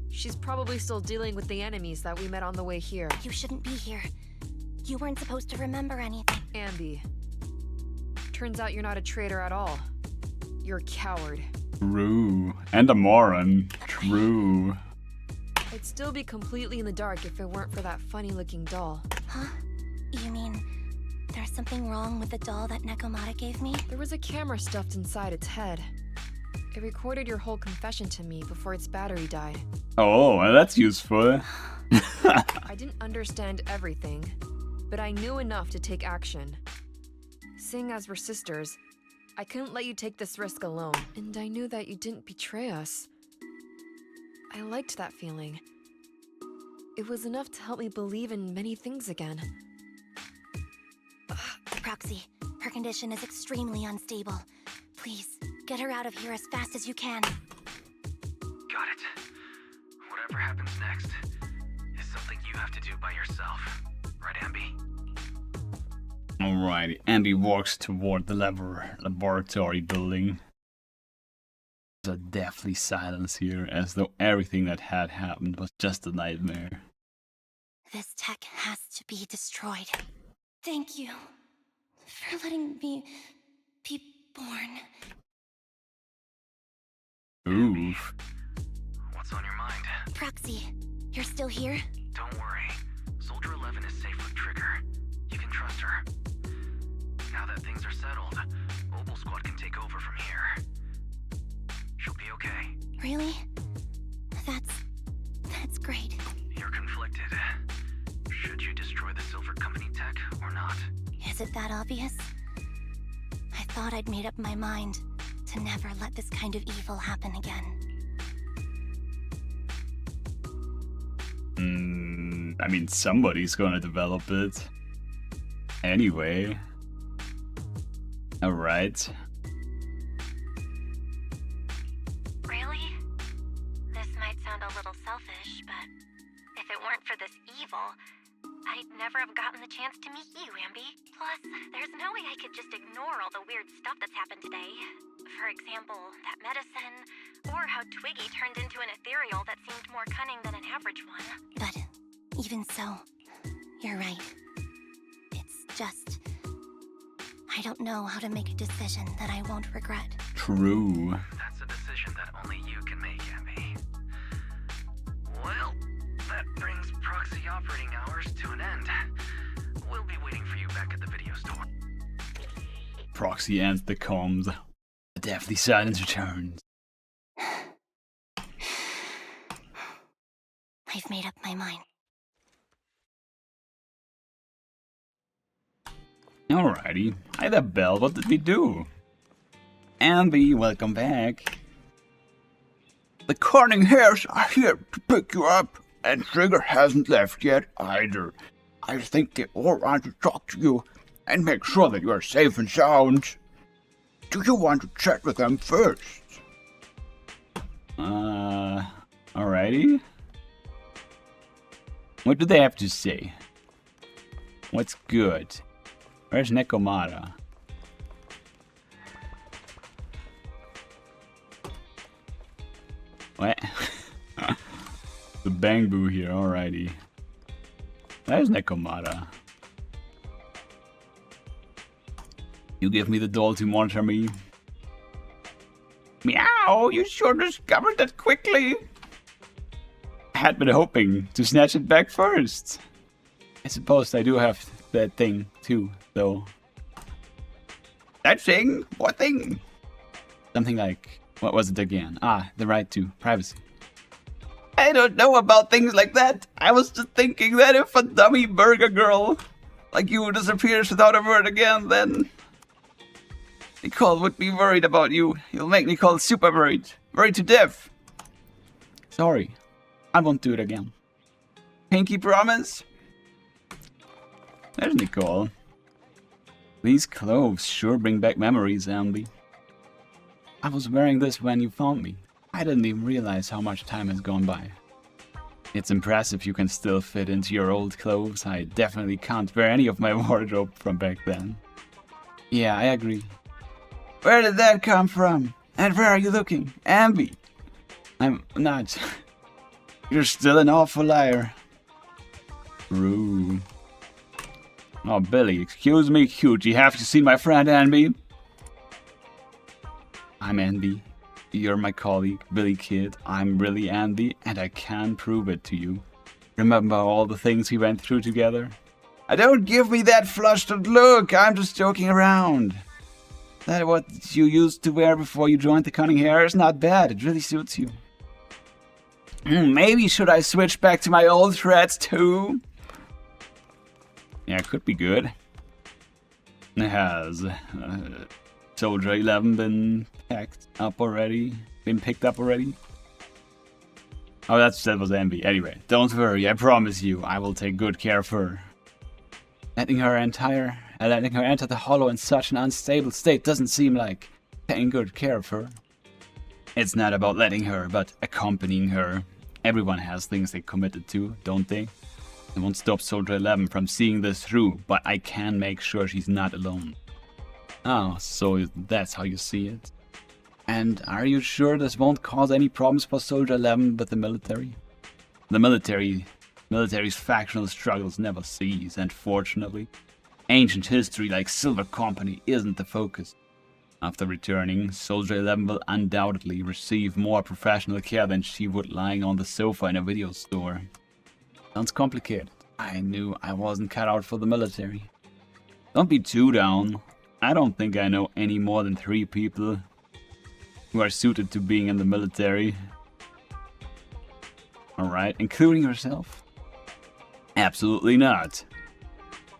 She's probably still dealing with the enemies that we met on the way here. You shouldn't be here. You weren't supposed to remember anything. Anby. Turns out you're not a traitor at all. You're a coward. True. And a moron. True. I'd still be completely in the dark if it weren't for that funny-looking doll. Huh? You mean there's something wrong with the doll that Nekomata gave me? There was a camera stuffed inside its head. It recorded your whole confession to me before its battery died. Oh, well, that's useful. I didn't understand everything, but I knew enough to take action. Seeing as we're sisters, I couldn't let you take this risk alone. And I knew that you didn't betray us. I liked that feeling. It was enough to help me believe in many things again. Proxy, her condition is extremely unstable. Please, get her out of here as fast as you can. Got it. Whatever happens next is something you have to do by yourself. Right, Anby? Alrighty, Anby walks toward the laboratory building. There's a deathly silence here, as though everything that had happened was just a nightmare. This tech has to be destroyed. Thank you for letting me be born. Oof. What's on your mind? Proxy, you're still here? Don't worry. Soldier 11 is safe with Trigger. You can trust her. Now that things are settled, Mobile Squad can take over from here. She'll be okay. Really? That's great. You're conflicted. Should you destroy the Silver Company tech or not? Is it that obvious? I thought I'd made up my mind to never let this kind of evil happen again. I mean, somebody's gonna develop it. Anyway. Alright. Really? This might sound a little selfish, but if it weren't for this evil, I'd never have gotten the chance to meet you, Anby. Plus, there's no way I could just ignore all the weird stuff that's happened today. For example, that medicine, or how Twiggy turned into an ethereal that seemed more cunning than an average one. But even so, you're right. It's just, I don't know how to make a decision that I won't regret. True. That's a decision that only you can make, Anby. Well, that brings Proxy operating hours to an end. We'll be waiting for you back at the video store. Proxy ends the comms. The deathly silence returns. I've made up my mind. Alrighty. Hi there, Belle. What did we do? Anby, welcome back. The cunning hairs are here to pick you up, and Trigger hasn't left yet either. I think they all want to talk to you and make sure that you are safe and sound. Do you want to chat with them first? Alrighty. What do they have to say? What's good? Where's Nekomata? What? The Bangbu here, alrighty. There's Nekomata. You give me the doll to monitor me. Meow, you sure discovered that quickly. I had been hoping to snatch it back first. I suppose I do have that thing too, though. That thing? What thing? Something like, what was it again? Ah, the right to privacy. I don't know about things like that. I was just thinking that if a dummy burger girl like you disappears without a word again, then Nicole would be worried about you. You'll make Nicole super worried. Worried to death. Sorry, I won't do it again. Pinky promise? There's Nicole. These clothes sure bring back memories, Anby. I was wearing this when you found me. I didn't even realize how much time has gone by. It's impressive you can still fit into your old clothes. I definitely can't wear any of my wardrobe from back then. Yeah, I agree. Where did that come from? And where are you looking? Anby? I'm not. You're still an awful liar. True. Oh, Billy, excuse me, cutie. Have you seen my friend Anby? I'm Anby. You're my colleague, Billy Kid. I'm really Anby, and I can prove it to you. Remember all the things we went through together? Don't give me that flustered look. I'm just joking around. That what you used to wear before you joined the Cunning Hair is not bad. It really suits you. Maybe should I switch back to my old threads too? Yeah, it could be good. Has Soldier 11 been picked up already? Oh, that was Anby. Anyway, don't worry. I promise you, I will take good care of her. Letting her enter the hollow in such an unstable state doesn't seem like taking good care of her. It's not about letting her, but accompanying her. Everyone has things they committed to, don't they? I won't stop Soldier 11 from seeing this through, but I can make sure she's not alone. Oh, so that's how you see it. And are you sure this won't cause any problems for Soldier 11 with the military? The military's factional struggles never cease, and fortunately, ancient history like Silver Company isn't the focus. After returning, Soldier 11 will undoubtedly receive more professional care than she would lying on the sofa in a video store. Sounds complicated. I knew I wasn't cut out for the military. Don't be too down. I don't think I know any more than 3 people who are suited to being in the military. Alright, including yourself? Absolutely not.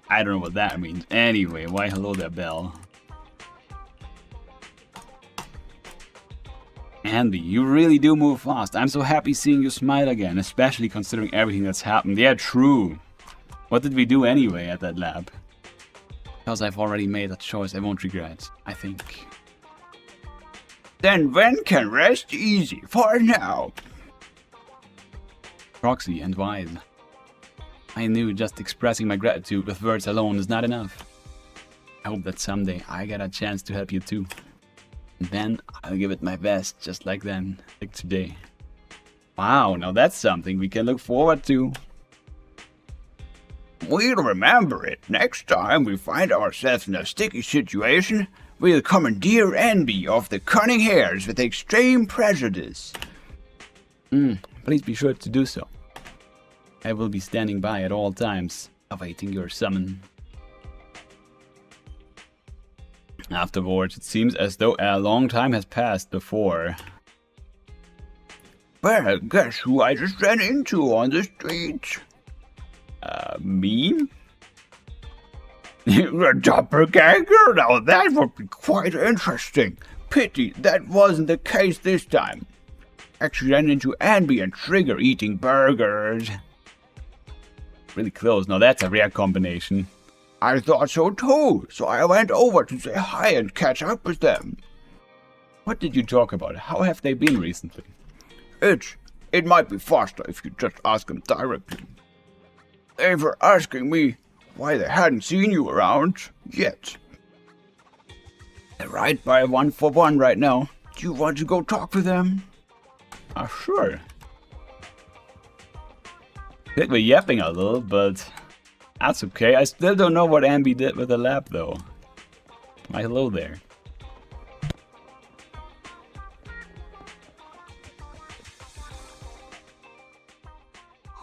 I don't know what that means. Anyway, why hello there, Belle? Anby, you really do move fast. I'm so happy seeing you smile again, especially considering everything that's happened. Yeah, true. What did we do anyway at that lab? Because I've already made a choice I won't regret, I think. Then Ven can rest easy for now. Proxy and wise. I knew just expressing my gratitude with words alone is not enough. I hope that someday I get a chance to help you too. And then I'll give it my best, just like then, like today. Wow, now that's something we can look forward to. We'll remember it. Next time we find ourselves in a sticky situation, we'll commandeer Anby of the Cunning Hairs with extreme prejudice. Please be sure to do so. I will be standing by at all times, awaiting your summon. Afterwards, it seems as though a long time has passed before. Well, guess who I just ran into on the street? Me? The doppelganger? Now that would be quite interesting. Pity that wasn't the case this time. Actually ran into Anby and Trigger eating burgers. Really close. Now that's a rare combination. I thought so too, so I went over to say hi and catch up with them. What did you talk about? How have they been recently? It might be faster if you just ask them directly. They were asking me why they hadn't seen you around yet. They're right by 141 right now. Do you want to go talk with them? Sure. I think we're yapping a little, but that's okay. I still don't know what Anby did with the lab, though. Why, hello there.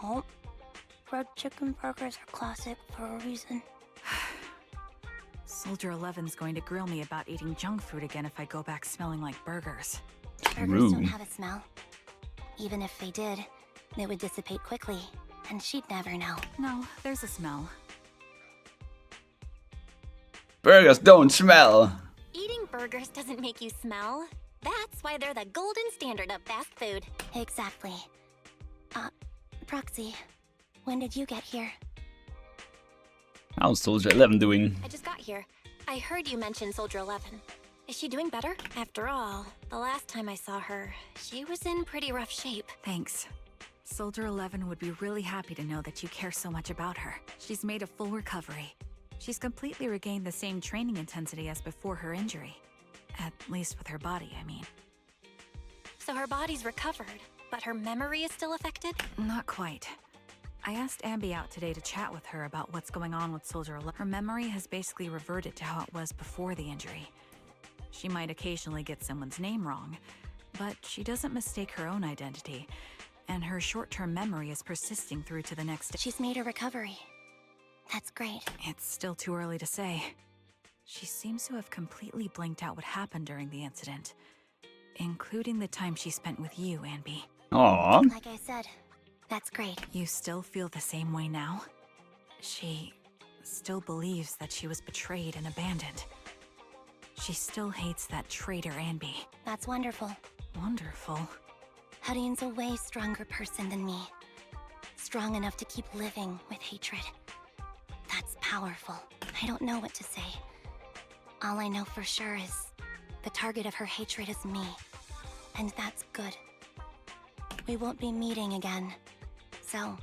Oh, fried chicken burgers are classic for a reason. Soldier 11's going to grill me about eating junk food again if I go back smelling like burgers. Burgers don't have a smell. Even if they did, they would dissipate quickly, and she'd never know. No, there's a smell. Burgers don't smell. Eating burgers doesn't make you smell. That's why they're the golden standard of fast food. Exactly. Proxy, when did you get here? How's Soldier 11 doing? I just got here. I heard you mention Soldier 11. Is she doing better? After all, the last time I saw her, she was in pretty rough shape. Thanks. Soldier 11 would be really happy to know that you care so much about her. She's made a full recovery. She's completely regained the same training intensity as before her injury. At least with her body, I mean. So her body's recovered, but her memory is still affected? Not quite. I asked Anby out today to chat with her about what's going on with Soldier 11. Her memory has basically reverted to how it was before the injury. She might occasionally get someone's name wrong, but she doesn't mistake her own identity, and her short-term memory is persisting through to the next day. She's made a recovery. That's great. It's still too early to say. She seems to have completely blanked out what happened during the incident, including the time she spent with you, Anby. Aw. Like I said, that's great. You still feel the same way now? She still believes that she was betrayed and abandoned. She still hates that traitor Anby. That's wonderful. Wonderful. Hudion's a way stronger person than me. Strong enough to keep living with hatred. That's powerful. I don't know what to say. All I know for sure is the target of her hatred is me. And that's good. We won't be meeting again. So,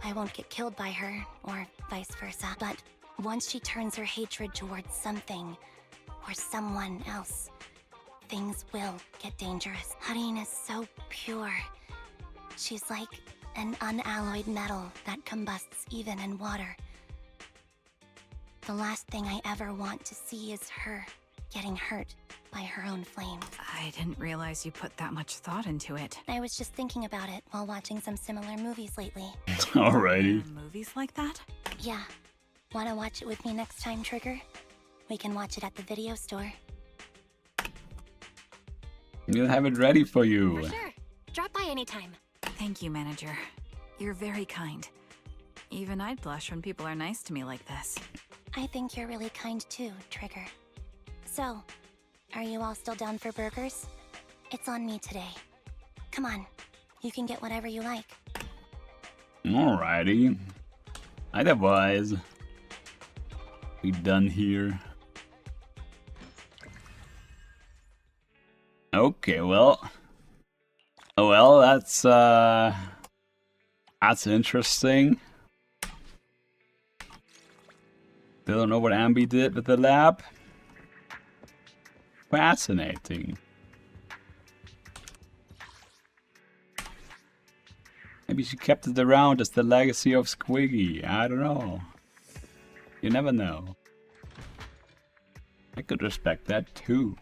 I won't get killed by her, or vice versa. But once she turns her hatred towards something, or someone else, things will get dangerous. Hadion is so pure. She's like an unalloyed metal that combusts even in water. The last thing I ever want to see is her getting hurt by her own flames. I didn't realize you put that much thought into it. I was just thinking about it while watching some similar movies lately. Alrighty. Movies like that? Yeah. Wanna watch it with me next time, Trigger? We can watch it at the video store. We'll have it ready for you. For sure. Drop by anytime. Thank you, manager. You're very kind. Even I'd blush when people are nice to me like this. I think you're really kind too, Trigger. So, are you all still down for burgers? It's on me today. Come on, you can get whatever you like. Alrighty. Otherwise, we done here. Okay, well. Oh well, that's interesting. Still don't know what Anby did with the lab. Fascinating. Maybe she kept it around as the legacy of Squiggy. I don't know. You never know. I could respect that too.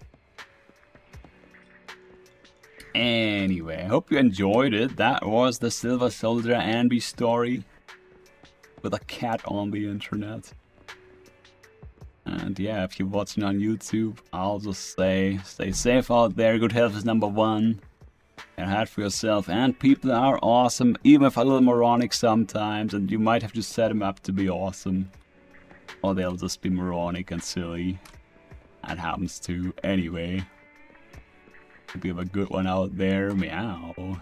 Anyway, I hope you enjoyed it. That was the Silver Soldier Anby story with a cat on the internet. And yeah, if you're watching on YouTube, I'll just say, stay safe out there. Good health is #1. And hide for yourself. And people are awesome, even if a little moronic sometimes. And you might have to set them up to be awesome. Or they'll just be moronic and silly. That happens too. Anyway. Hope you have a good one out there. Meow.